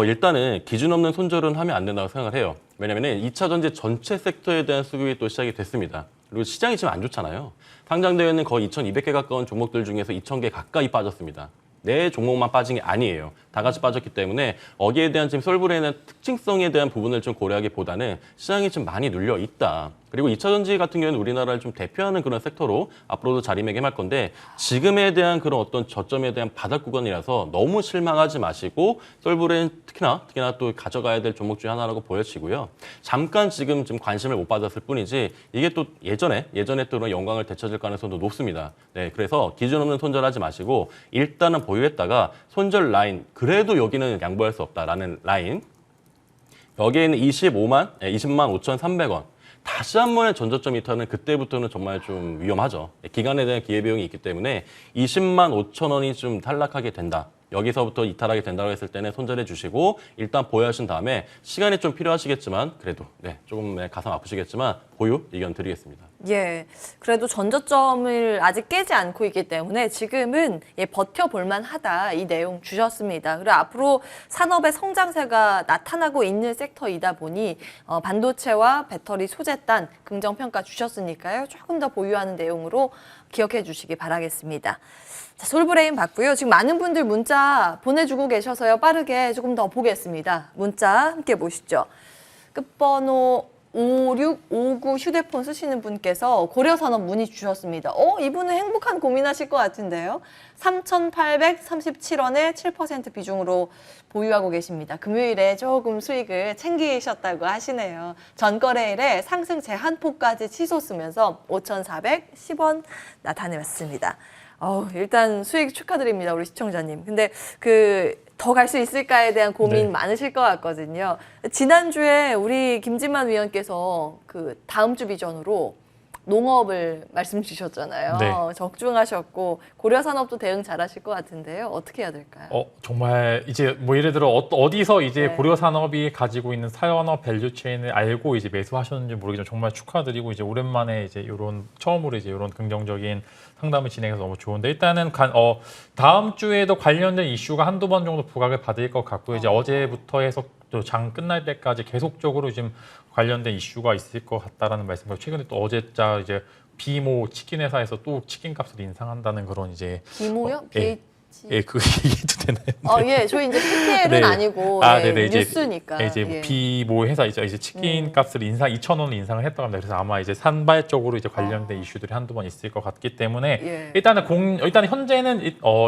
일단은 기준 없는 손절은 하면 안 된다고 생각을 해요. 왜냐하면 2차 전지 전체 섹터에 대한 수급이 또 시작이 됐습니다. 그리고 시장이 지금 안 좋잖아요. 상장되어 있는 거의 2,200개 가까운 종목들 중에서 2,000개 가까이 빠졌습니다. 네 종목만 빠진 게 아니에요. 다 같이 빠졌기 때문에 여기에 대한 지금 솔브레인의 특징성에 대한 부분을 좀 고려하기보다는 시장이 좀 많이 눌려 있다. 그리고 2차 전지 같은 경우는 우리나라를 좀 대표하는 그런 섹터로 앞으로도 자리매김할 건데 지금에 대한 그런 어떤 저점에 대한 바닥 구간이라서 너무 실망하지 마시고 솔브레인 특히나 또 가져가야 될 종목 중에 하나라고 보여지고요. 잠깐 지금 좀 관심을 못 받았을 뿐이지 이게 또 예전에 또 그런 영광을 되찾을 가능성도 높습니다. 네, 그래서 기준 없는 손절하지 마시고 일단은 보유했다가 손절 라인 그래도 여기는 양보할 수 없다라는 라인 여기에는 20만 5,300원 다시 한 번의 전저점 이탈은 그때부터는 정말 좀 위험하죠. 기간에 대한 기회비용이 있기 때문에 20만 5천 원이 좀 탈락하게 된다. 여기서부터 이탈하게 된다고 했을 때는 손절해 주시고 일단 보유하신 다음에 시간이 좀 필요하시겠지만 그래도 조금 가슴 아프시겠지만 보유 의견 드리겠습니다. 예, 그래도 전저점을 아직 깨지 않고 있기 때문에 지금은 버텨볼 만하다 이 내용 주셨습니다. 그리고 앞으로 산업의 성장세가 나타나고 있는 섹터이다 보니 반도체와 배터리 소재단 긍정평가 주셨으니까요. 조금 더 보유하는 내용으로 기억해 주시기 바라겠습니다. 자, 솔브레인 봤고요. 지금 많은 분들 문자 보내주고 계셔서요. 빠르게 조금 더 보겠습니다. 문자 함께 보시죠. 끝번호 5659 휴대폰 쓰시는 분께서 고려산업 문의 주셨습니다. 이분은 행복한 고민하실 것 같은데요. 3,837원에 7% 비중으로 보유하고 계십니다. 금요일에 조금 수익을 챙기셨다고 하시네요. 전거래일에 상승 제한폭까지 치솟으면서 5,410원 나타내왔습니다. 일단 수익 축하드립니다, 우리 시청자님. 근데 더 갈 수 있을까에 대한 고민 많으실 것 같거든요. 지난주에 우리 김진만 위원께서 다음 주 비전으로 농업을 말씀 주셨잖아요. 네. 적중하셨고 고려산업도 대응 잘하실 것 같은데요. 어떻게 해야 될까요? 정말 이제 뭐 예를 들어 어디서 이제 네. 고려산업이 가지고 있는 사연업 밸류체인을 알고 이제 매수하셨는지 모르겠지만 정말 축하드리고 이제 오랜만에 이제 처음으로 이제 이런 긍정적인 상담을 진행해서 너무 좋은데 일단은 다음 주에도 관련된 이슈가 한두 번 정도 부각을 받을 것 같고요. 이제 어제부터 해서 또 장 끝날 때까지 계속적으로 지금 관련된 이슈가 있을 것 같다라는 말씀을 최근에 또 어제자 이제 비모 치킨 회사에서 또 치킨 값을 인상한다는 그런 이제 비모요? 예, 그 얘기도 되나요? 예, 저희 이제 PPL은 네. 아니고 네네. 뉴스니까. 이제 비모 회사 이제 치킨 값을 2,000원을 인상을 했다고 합니다. 그래서 아마 이제 산발적으로 이제 관련된 이슈들이 한두 번 있을 것 같기 때문에 일단 현재는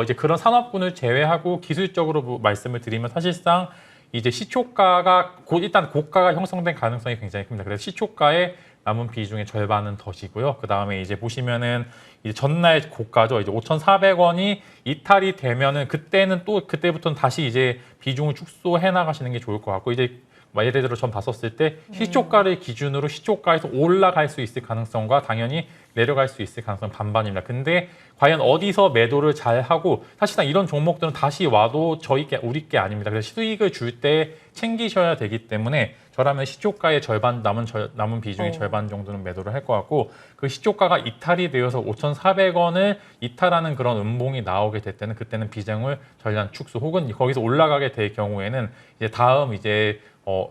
이제 그런 산업군을 제외하고 기술적으로 말씀을 드리면 사실상 이제 시초가가 일단 고가가 형성된 가능성이 굉장히 큽니다. 그래서 시초가의 남은 비중의 절반은 덫이고요. 그 다음에 이제 보시면은 이제 전날 고가죠. 이제 5,400원이 이탈이 되면은 그때부터는 다시 이제 비중을 축소해 나가시는 게 좋을 것 같고 이제 예를 들어 전 봤었을 때 시초가를 기준으로 시초가에서 올라갈 수 있을 가능성과 당연히 내려갈 수 있을 가능성은 반반입니다. 근데 과연 어디서 매도를 잘 하고 사실상 이런 종목들은 다시 와도 우리 게 아닙니다. 그래서 수익을 줄 때 챙기셔야 되기 때문에 저라면 시초가의 절반 남은 비중의 절반 정도는 매도를 할 것 같고 그 시초가가 이탈이 되어서 5,400원을 이탈하는 그런 음봉이 나오게 될 때는 그때는 비중을 전량 축소 혹은 거기서 올라가게 될 경우에는 이제 다음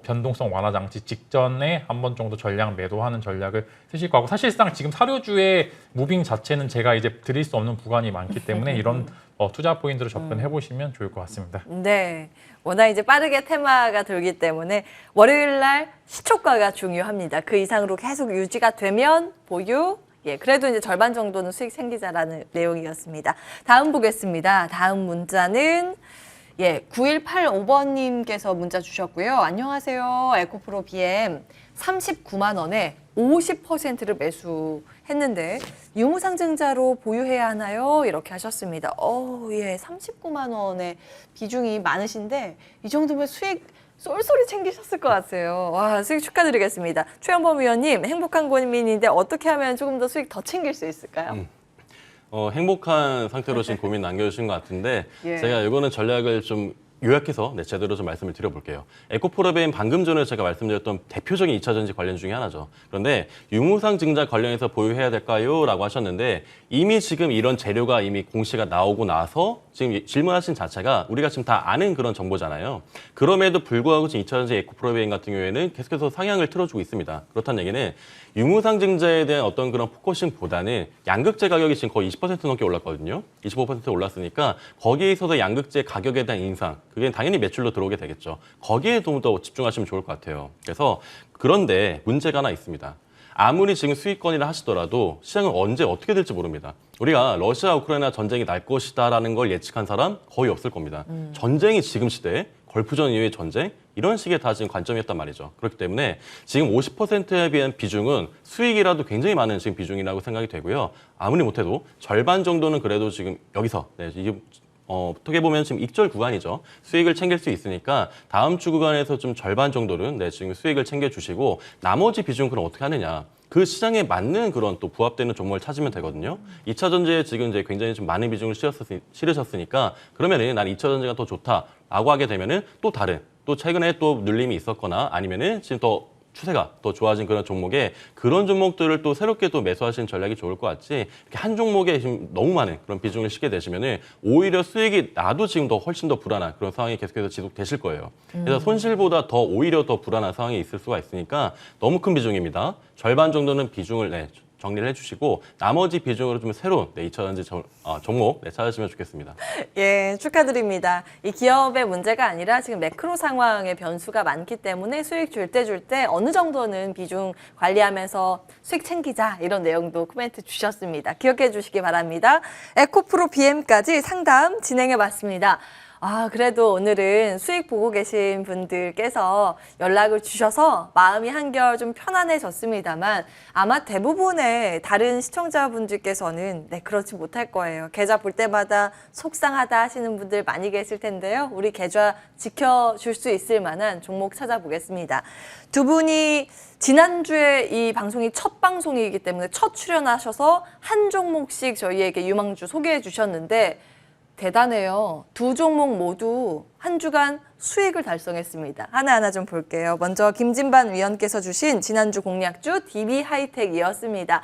변동성 완화 장치 직전에 한 번 정도 전량 매도하는 전략을 쓰실 거고 사실상 지금 사료주의 무빙 자체는 제가 이제 드릴 수 없는 구간이 많기 때문에 이런 투자 포인트로 접근해 보시면 좋을 것 같습니다. 네. 워낙 이제 빠르게 테마가 돌기 때문에 월요일 날 시초가가 중요합니다. 그 이상으로 계속 유지가 되면 보유. 예, 그래도 이제 절반 정도는 수익 생기자라는 내용이었습니다. 다음 보겠습니다. 다음 문자는 9185번님께서 문자 주셨고요. 안녕하세요. 에코프로 BM 39만 원에 50%를 매수했는데 유무상증자로 보유해야 하나요? 이렇게 하셨습니다. 39만 원의 비중이 많으신데 이 정도면 수익 쏠쏠이 챙기셨을 것 같아요. 와, 수익 축하드리겠습니다. 최현범 위원님, 행복한 고민인데 어떻게 하면 조금 더 수익 더 챙길 수 있을까요? 행복한 상태로 지금 고민 남겨주신 것 같은데 예. 제가 이거는 전략을 좀 요약해서 제대로 좀 말씀을 드려볼게요. 에코프로베인 방금 전에 제가 말씀드렸던 대표적인 2차전지 관련 중에 하나죠. 그런데 유무상 증자 관련해서 보유해야 될까요? 라고 하셨는데 이미 지금 이런 재료가 이미 공시가 나오고 나서 지금 질문하신 자체가 우리가 지금 다 아는 그런 정보잖아요. 그럼에도 불구하고 지금 2차전지 에코프로베인 같은 경우에는 계속해서 상향을 틀어주고 있습니다. 그렇다는 얘기는 유무상 증자에 대한 어떤 그런 포커싱보다는 양극재 가격이 지금 거의 20% 넘게 올랐거든요. 25% 올랐으니까 거기에 있어서 양극재 가격에 대한 인상, 그게 당연히 매출로 들어오게 되겠죠. 거기에 좀 더 집중하시면 좋을 것 같아요. 그래서 그런데 문제가 하나 있습니다. 아무리 지금 수익권이라 하시더라도 시장은 언제 어떻게 될지 모릅니다. 우리가 러시아 우크라이나 전쟁이 날 것이다라는 걸 예측한 사람 거의 없을 겁니다. 전쟁이 지금 시대에 걸프전 이후의 전쟁 이런 식의 다 지금 관점이었단 말이죠. 그렇기 때문에 지금 50%에 비한 비중은 수익이라도 굉장히 많은 지금 비중이라고 생각이 되고요. 아무리 못해도 절반 정도는 그래도 지금 여기서 이게 어떻게 보면 지금 익절 구간이죠. 수익을 챙길 수 있으니까 다음 주 구간에서 좀 절반 정도는 지금 수익을 챙겨주시고 나머지 비중 그럼 어떻게 하느냐. 그 시장에 맞는 그런 또 부합되는 종목을 찾으면 되거든요. 2차 전지에 지금 이제 굉장히 좀 많은 비중을 실으셨으니까 그러면은 난 2차 전지가 더 좋다라고 하게 되면은 또 다른 또 최근에 또 눌림이 있었거나 아니면은 지금 더 추세가 더 좋아진 그런 종목에 그런 종목들을 또 새롭게 또 매수하시는 전략이 좋을 것 같지 이렇게 한 종목에 지금 너무 많은 그런 비중을 싣게 되시면은 오히려 수익이 나도 지금 더 훨씬 더 불안한 그런 상황이 계속해서 지속되실 거예요. 그래서 손실보다 더 오히려 더 불안한 상황이 있을 수가 있으니까 너무 큰 비중입니다. 절반 정도는 비중을 정리를 해주시고 나머지 비중으로 좀 새로운 2차전지 종목 찾으시면 좋겠습니다. 예, 축하드립니다. 이 기업의 문제가 아니라 지금 매크로 상황의 변수가 많기 때문에 수익 줄 때 어느 정도는 비중 관리하면서 수익 챙기자 이런 내용도 코멘트 주셨습니다. 기억해 주시기 바랍니다. 에코프로 BM까지 상담 진행해 봤습니다. 그래도 오늘은 수익 보고 계신 분들께서 연락을 주셔서 마음이 한결 좀 편안해졌습니다만 아마 대부분의 다른 시청자분들께서는 그렇지 못할 거예요. 계좌 볼 때마다 속상하다 하시는 분들 많이 계실 텐데요. 우리 계좌 지켜줄 수 있을 만한 종목 찾아보겠습니다. 두 분이 지난주에 이 방송이 첫 방송이기 때문에 첫 출연하셔서 한 종목씩 저희에게 유망주 소개해 주셨는데 대단해요. 두 종목 모두 한 주간 수익을 달성했습니다. 하나하나 좀 볼게요. 먼저 김진반 위원께서 주신 지난주 공략주 DB하이텍이었습니다.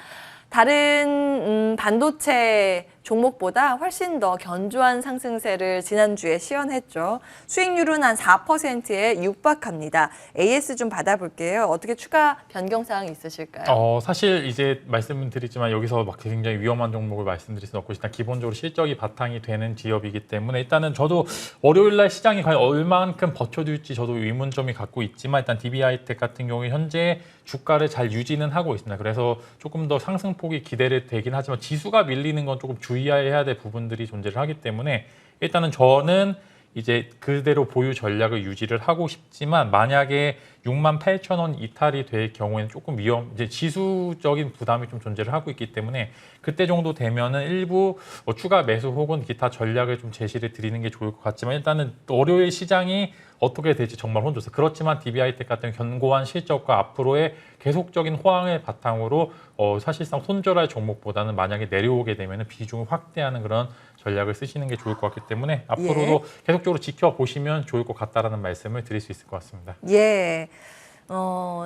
다른 반도체 종목보다 훨씬 더 견조한 상승세를 지난주에 시현했죠. 수익률은 한 4%에 육박합니다. AS 좀 받아볼게요. 어떻게 추가 변경 사항이 있으실까요? 사실 이제 말씀드리지만 여기서 막 굉장히 위험한 종목을 말씀드릴 수는 없고 일단 기본적으로 실적이 바탕이 되는 기업이기 때문에 일단은 저도 월요일 날 시장이 과연 얼마만큼 버텨줄지 저도 의문점이 갖고 있지만 일단 DB하이텍 같은 경우에 현재 주가를 잘 유지는 하고 있습니다. 그래서 조금 더 상승폭이 기대를 되긴 하지만 지수가 밀리는 건 조금 주의해야 될 부분들이 존재를 하기 때문에 일단은 저는 이제 그대로 보유 전략을 유지를 하고 싶지만 만약에 68,000원 이탈이 될 경우에는 조금 이제 지수적인 부담이 좀 존재를 하고 있기 때문에 그때 정도 되면은 일부 추가 매수 혹은 기타 전략을 좀 제시를 드리는 게 좋을 것 같지만 일단은 월요일 시장이 어떻게 될지 정말 혼조세. 그렇지만 DB하이텍 같은 견고한 실적과 앞으로의 계속적인 호황을 바탕으로 사실상 손절할 종목보다는 만약에 내려오게 되면 비중을 확대하는 그런 전략을 쓰시는 게 좋을 것 같기 때문에 앞으로도 계속적으로 지켜보시면 좋을 것 같다라는 말씀을 드릴 수 있을 것 같습니다. 예.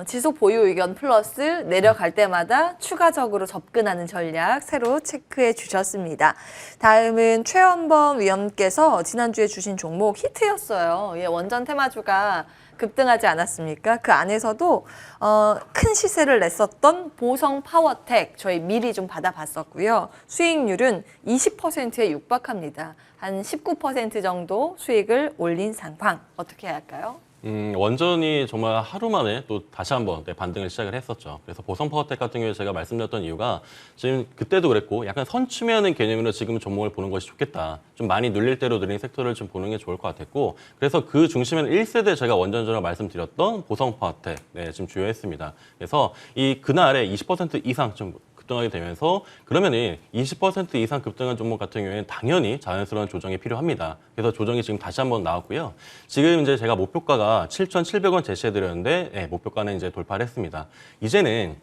지속 보유 의견 플러스 내려갈 때마다 추가적으로 접근하는 전략 새로 체크해 주셨습니다. 다음은 최원범 위원께서 지난주에 주신 종목 히트였어요. 예, 원전 테마주가 급등하지 않았습니까? 그 안에서도 큰 시세를 냈었던 보성 파워텍 저희 미리 좀 받아봤었고요. 수익률은 20%에 육박합니다. 한 19% 정도 수익을 올린 상황. 어떻게 해야 할까요? 원전이 정말 하루 만에 또 다시 한번 반등을 시작을 했었죠. 그래서 보성파워텍 같은 경우에 제가 말씀드렸던 이유가 지금 그때도 그랬고 약간 선취하는 개념으로 지금 종목을 보는 것이 좋겠다. 좀 많이 눌릴 대로 늘린 섹터를 좀 보는 게 좋을 것 같았고 그래서 그 중심에는 1세대 제가 원전전을 말씀드렸던 보성파워텍 지금 주요했습니다. 그래서 이 그날에 20% 이상 좀 급등하게 되면서 그러면은 20% 이상 급등한 종목 같은 경우에는 당연히 자연스러운 조정이 필요합니다. 그래서 조정이 지금 다시 한번 나왔고요. 지금 이제 제가 목표가가 7,700원 제시해드렸는데 목표가는 이제 돌파를 했습니다. 이제는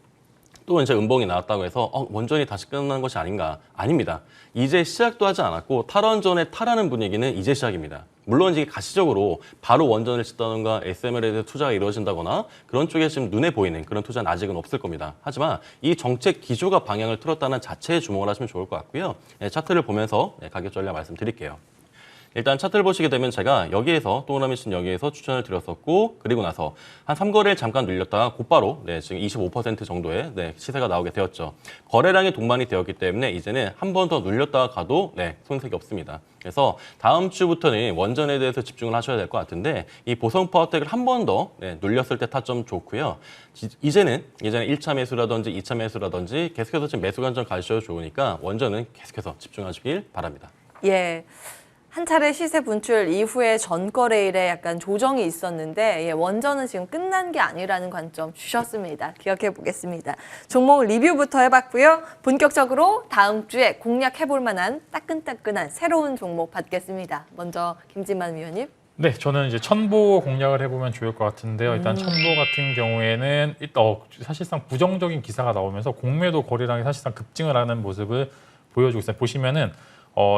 또 이제 음봉이 나왔다고 해서 원전이 다시 끝난 것이 아닌가? 아닙니다. 이제 시작도 하지 않았고 탈원전에 탈하는 분위기는 이제 시작입니다. 물론 이제 가시적으로 바로 원전을 짓다던가 SML에 대해 투자가 이루어진다거나 그런 쪽에 지금 눈에 보이는 그런 투자는 아직은 없을 겁니다. 하지만 이 정책 기조가 방향을 틀었다는 자체에 주목을 하시면 좋을 것 같고요. 차트를 보면서 가격 전략 말씀드릴게요. 일단 차트를 보시게 되면 제가 여기에서 동그라미 친 여기에서 추천을 드렸었고 그리고 나서 한 3거래를 잠깐 늘렸다가 곧바로 지금 25% 정도의 시세가 나오게 되었죠. 거래량이 동반이 되었기 때문에 이제는 한 번 더 눌렸다가 가도 손색이 없습니다. 그래서 다음 주부터는 원전에 대해서 집중을 하셔야 될 것 같은데 이 보성파워텍을 한 번 더 눌렸을 때 타점 좋고요. 이제는 1차 매수라든지 2차 매수라든지 계속해서 지금 매수 관점 가셔도 좋으니까 원전은 계속해서 집중하시길 바랍니다. 예. 한 차례 시세 분출 이후에 전거래일에 약간 조정이 있었는데 원전은 지금 끝난 게 아니라는 관점 주셨습니다. 기억해 보겠습니다. 종목 리뷰부터 해봤고요. 본격적으로 다음 주에 공략해볼 만한 따끈따끈한 새로운 종목 받겠습니다. 먼저 김진만 위원님. 네, 저는 이제 첨보 공략을 해보면 좋을 것 같은데요. 일단 첨보 같은 경우에는 사실상 부정적인 기사가 나오면서 공매도 거래량이 사실상 급증을 하는 모습을 보여주고 있어요. 보시면은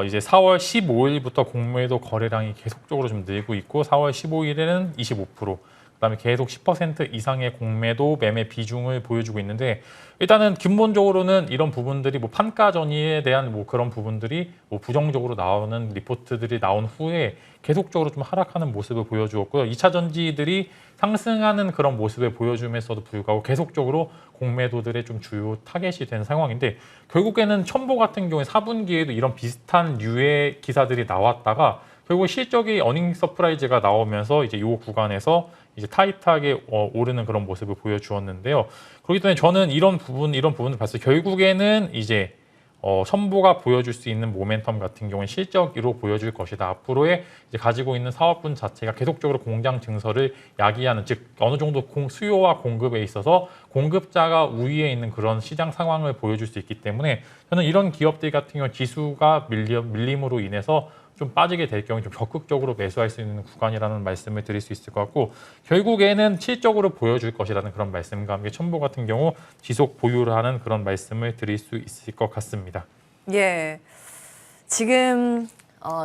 이제 4월 15일부터 공매도 거래량이 계속적으로 좀 늘고 있고 4월 15일에는 25%, 그다음에 계속 10% 이상의 공매도 매매 비중을 보여주고 있는데 일단은 근본적으로는 이런 부분들이 판가 전이에 대한 그런 부분들이 부정적으로 나오는 리포트들이 나온 후에 계속적으로 좀 하락하는 모습을 보여주었고요. 2차 전지들이 상승하는 그런 모습을 보여줌에서도 불구하고 계속적으로 공매도들의 좀 주요 타겟이 된 상황인데 결국에는 첨보 같은 경우에 4분기에도 이런 비슷한 류의 기사들이 나왔다가 결국 실적이 어닝 서프라이즈가 나오면서 이제 이 구간에서 이제 타이트하게 오르는 그런 모습을 보여주었는데요. 그렇기 때문에 저는 이런 부분을 봤을 때 결국에는 이제 첨보가 보여줄 수 있는 모멘텀 같은 경우는 실적으로 보여줄 것이다. 앞으로의 이제 가지고 있는 사업분 자체가 계속적으로 공장 증설을 야기하는, 즉 어느 정도 수요와 공급에 있어서 공급자가 우위에 있는 그런 시장 상황을 보여줄 수 있기 때문에 저는 이런 기업들 같은 경우 지수가 밀림으로 인해서 좀 빠지게 될 경우에 좀 적극적으로 매수할 수 있는 구간이라는 말씀을 드릴 수 있을 것 같고 결국에는 실적으로 보여줄 것이라는 그런 말씀과 함께 첨보 같은 경우 지속 보유를 하는 그런 말씀을 드릴 수 있을 것 같습니다. 예, 지금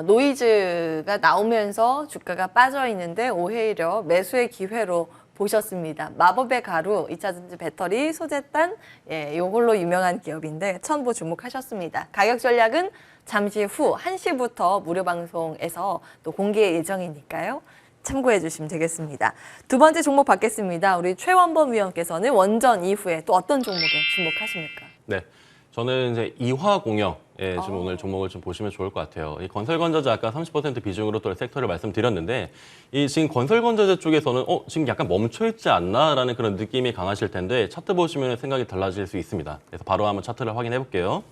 노이즈가 나오면서 주가가 빠져 있는데 오히려 매수의 기회로 보셨습니다. 마법의 가루, 2차전지 배터리, 소재단, 이걸로 유명한 기업인데 첨보 주목하셨습니다. 가격 전략은 잠시 후 1시부터 무료 방송에서 또 공개 예정이니까요. 참고해 주시면 되겠습니다. 두 번째 종목 받겠습니다. 우리 최원범 위원께서는 원전 이후에 또 어떤 종목에 주목하십니까? 네. 저는 이제 이화공영에 지금 오늘 종목을 좀 보시면 좋을 것 같아요. 이 건설건자재 아까 30% 비중으로 또 섹터를 말씀드렸는데 이 지금 건설건자재 쪽에서는 지금 약간 멈춰있지 않나라는 그런 느낌이 강하실 텐데 차트 보시면 생각이 달라질 수 있습니다. 그래서 바로 한번 차트를 확인해 볼게요.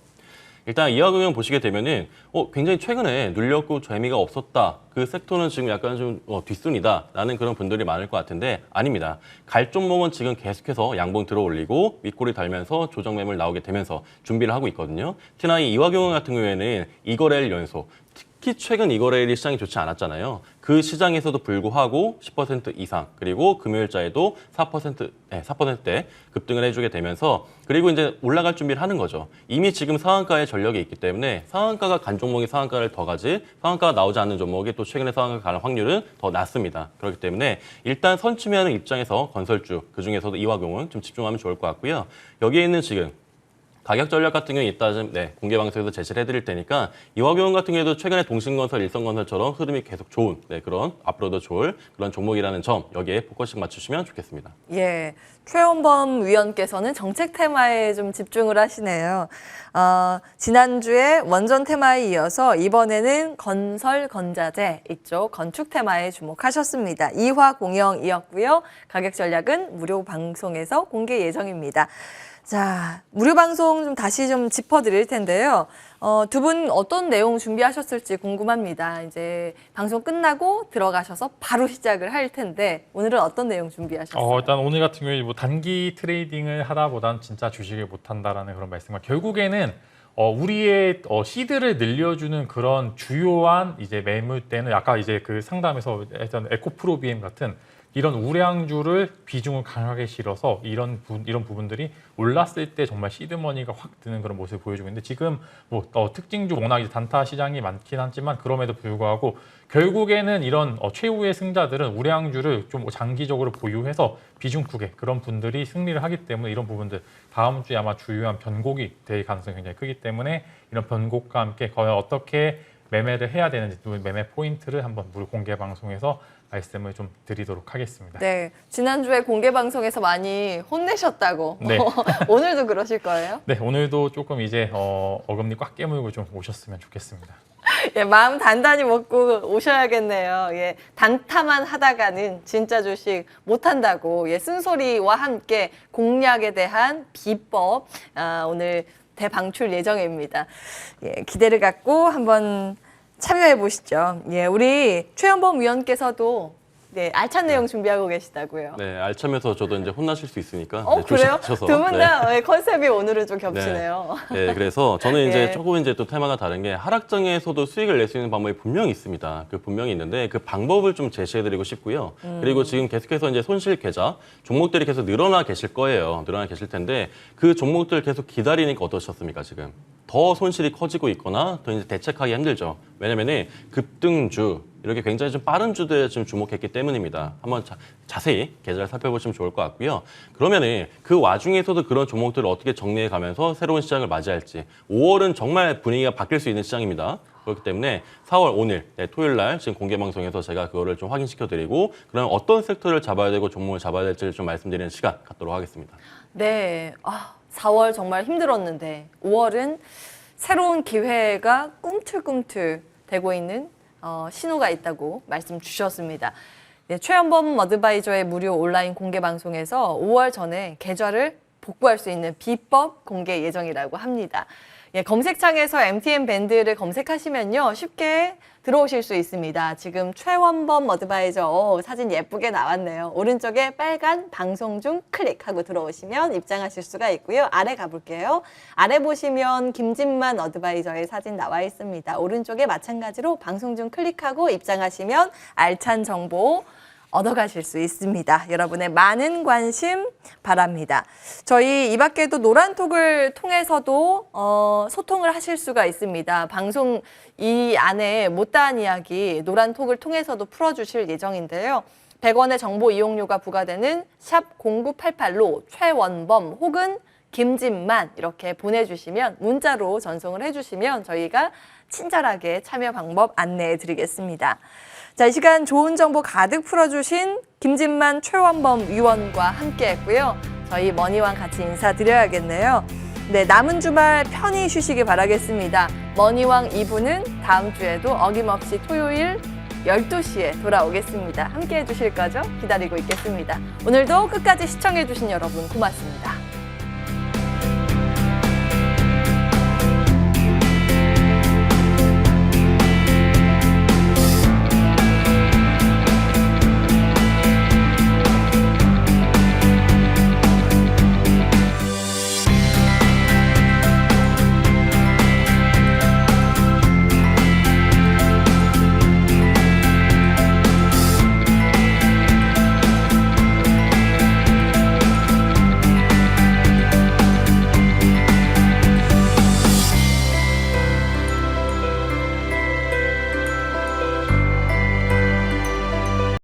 일단 이화경영 보시게 되면은 굉장히 최근에 눌렸고 재미가 없었다. 그 섹터는 지금 약간 좀 뒷순이다라는 그런 분들이 많을 것 같은데 아닙니다. 갈 종목은 지금 계속해서 양봉 들어올리고 윗골이 달면서 조정 매물 나오게 되면서 준비를 하고 있거든요. 특히나 이 이화경영 같은 경우에는 이거래일 연속. 특히 최근 이거래일이 시장이 좋지 않았잖아요. 그 시장에서도 불구하고 10% 이상 그리고 금요일자에도 4%대 급등을 해주게 되면서 그리고 이제 올라갈 준비를 하는 거죠. 이미 지금 상한가에 전력이 있기 때문에 상한가가 간 종목이 상한가를 더 가지 상한가가 나오지 않는 종목이 또 최근에 상한가 가는 확률은 더 낮습니다. 그렇기 때문에 일단 선취하는 입장에서 건설주 그중에서도 이화경은 좀 집중하면 좋을 것 같고요. 여기에 있는 지금 가격 전략 같은 경우는 이따 좀 공개 방송에서 제시를 해드릴 테니까 이화경영 같은 경우에도 최근에 동신건설, 일성건설처럼 흐름이 계속 좋은 그런 앞으로도 좋을 그런 종목이라는 점 여기에 포커싱 맞추시면 좋겠습니다. 예, 최원범 위원께서는 정책 테마에 좀 집중을 하시네요. 지난주에 원전 테마에 이어서 이번에는 건설, 건자재 이쪽 건축 테마에 주목하셨습니다. 이화공영이었고요. 가격 전략은 무료 방송에서 공개 예정입니다. 자, 무료 방송 좀 다시 좀 짚어드릴 텐데요. 두 분 어떤 내용 준비하셨을지 궁금합니다. 이제 방송 끝나고 들어가셔서 바로 시작을 할 텐데 오늘은 어떤 내용 준비하셨어요? 일단 오늘 같은 경우에 뭐 단기 트레이딩을 하다보단 진짜 주식을 못한다라는 그런 말씀과 결국에는 우리의 시드를 늘려주는 그런 주요한 이제 매물대는 아까 이제 그 상담에서 했던 에코프로비엠 같은 이런 우량주를 비중을 강하게 실어서 이런 부분들이 올랐을 때 정말 시드머니가 확 드는 그런 모습을 보여주고 있는데 지금 뭐 특징주 워낙 이제 단타 시장이 많긴 하지만 그럼에도 불구하고 결국에는 이런 최후의 승자들은 우량주를 좀 장기적으로 보유해서 비중 크게 그런 분들이 승리를 하기 때문에 이런 부분들 다음 주에 아마 주요한 변곡이 될 가능성이 굉장히 크기 때문에 이런 변곡과 함께 과연 어떻게 매매를 해야 되는지 또 매매 포인트를 한번 무료 공개 방송에서 말씀을 좀 드리도록 하겠습니다. 네, 지난주에 공개 방송에서 많이 혼내셨다고. 네. 오늘도 그러실 거예요? 네, 오늘도 조금 이제 어금니 꽉 깨물고 좀 오셨으면 좋겠습니다. 예, 마음 단단히 먹고 오셔야겠네요. 예, 단타만 하다가는 진짜 주식 못한다고. 예, 쓴소리와 함께 공략에 대한 비법 오늘 대방출 예정입니다. 예, 기대를 갖고 한번 참여해 보시죠. 예, 우리 최원범 위원께서도 네, 알찬 내용 준비하고 계시다고요. 네, 알차면서 저도 이제 혼나실 수 있으니까 그래요? 조심하셔서. 두 분 다 컨셉이 오늘은 좀 겹치네요. 네, 그래서 저는 이제 예. 조금 이제 또 테마가 다른 게 하락장에서도 수익을 낼 수 있는 방법이 분명히 있습니다. 그 분명히 있는데 그 방법을 좀 제시해드리고 싶고요. 그리고 지금 계속해서 이제 손실 계좌 종목들이 계속 늘어나 계실 거예요. 늘어나 계실 텐데 그 종목들 계속 기다리니까 어떠셨습니까 지금? 더 손실이 커지고 있거나 더 이제 대책하기 힘들죠. 왜냐면은 급등주 이렇게 굉장히 좀 빠른 주들에 좀 주목했기 때문입니다. 한번 자세히 계좌를 살펴보시면 좋을 것 같고요. 그러면은 그 와중에서도 그런 종목들을 어떻게 정리해 가면서 새로운 시장을 맞이할지 5월은 정말 분위기가 바뀔 수 있는 시장입니다. 그렇기 때문에 4월 오늘 토요일 날 지금 공개 방송에서 제가 그거를 좀 확인시켜 드리고 그럼 어떤 섹터를 잡아야 되고 종목을 잡아야 될지를 좀 말씀드리는 시간 갖도록 하겠습니다. 네, 4월 정말 힘들었는데 5월은 새로운 기회가 꿈틀꿈틀 되고 있는 신호가 있다고 말씀 주셨습니다. 네, 최원범 어드바이저의 무료 온라인 공개 방송에서 5월 전에 계좌를 복구할 수 있는 비법 공개 예정이라고 합니다. 예, 검색창에서 MTN 밴드를 검색하시면요 쉽게 들어오실 수 있습니다. 지금 최원범 어드바이저 사진 예쁘게 나왔네요. 오른쪽에 빨간 방송 중 클릭하고 들어오시면 입장하실 수가 있고요. 아래 가볼게요. 아래 보시면 김진만 어드바이저의 사진 나와 있습니다. 오른쪽에 마찬가지로 방송 중 클릭하고 입장하시면 알찬 정보 얻어가실 수 있습니다. 여러분의 많은 관심 바랍니다. 저희 이 밖에도 노란톡을 통해서도 소통을 하실 수가 있습니다. 방송 이 안에 못다한 이야기 노란톡을 통해서도 풀어주실 예정인데요. 100원의 정보 이용료가 부과되는 샵 0988로 최원범 혹은 김진만 이렇게 보내주시면 문자로 전송을 해주시면 저희가 친절하게 참여 방법 안내해 드리겠습니다. 자, 이 시간 좋은 정보 가득 풀어주신 김진만 최원범 위원과 함께 했고요. 저희 머니왕 같이 인사드려야겠네요. 네, 남은 주말 편히 쉬시기 바라겠습니다. 머니왕 2부는 다음 주에도 어김없이 토요일 12시에 돌아오겠습니다. 함께 해주실 거죠? 기다리고 있겠습니다. 오늘도 끝까지 시청해주신 여러분 고맙습니다.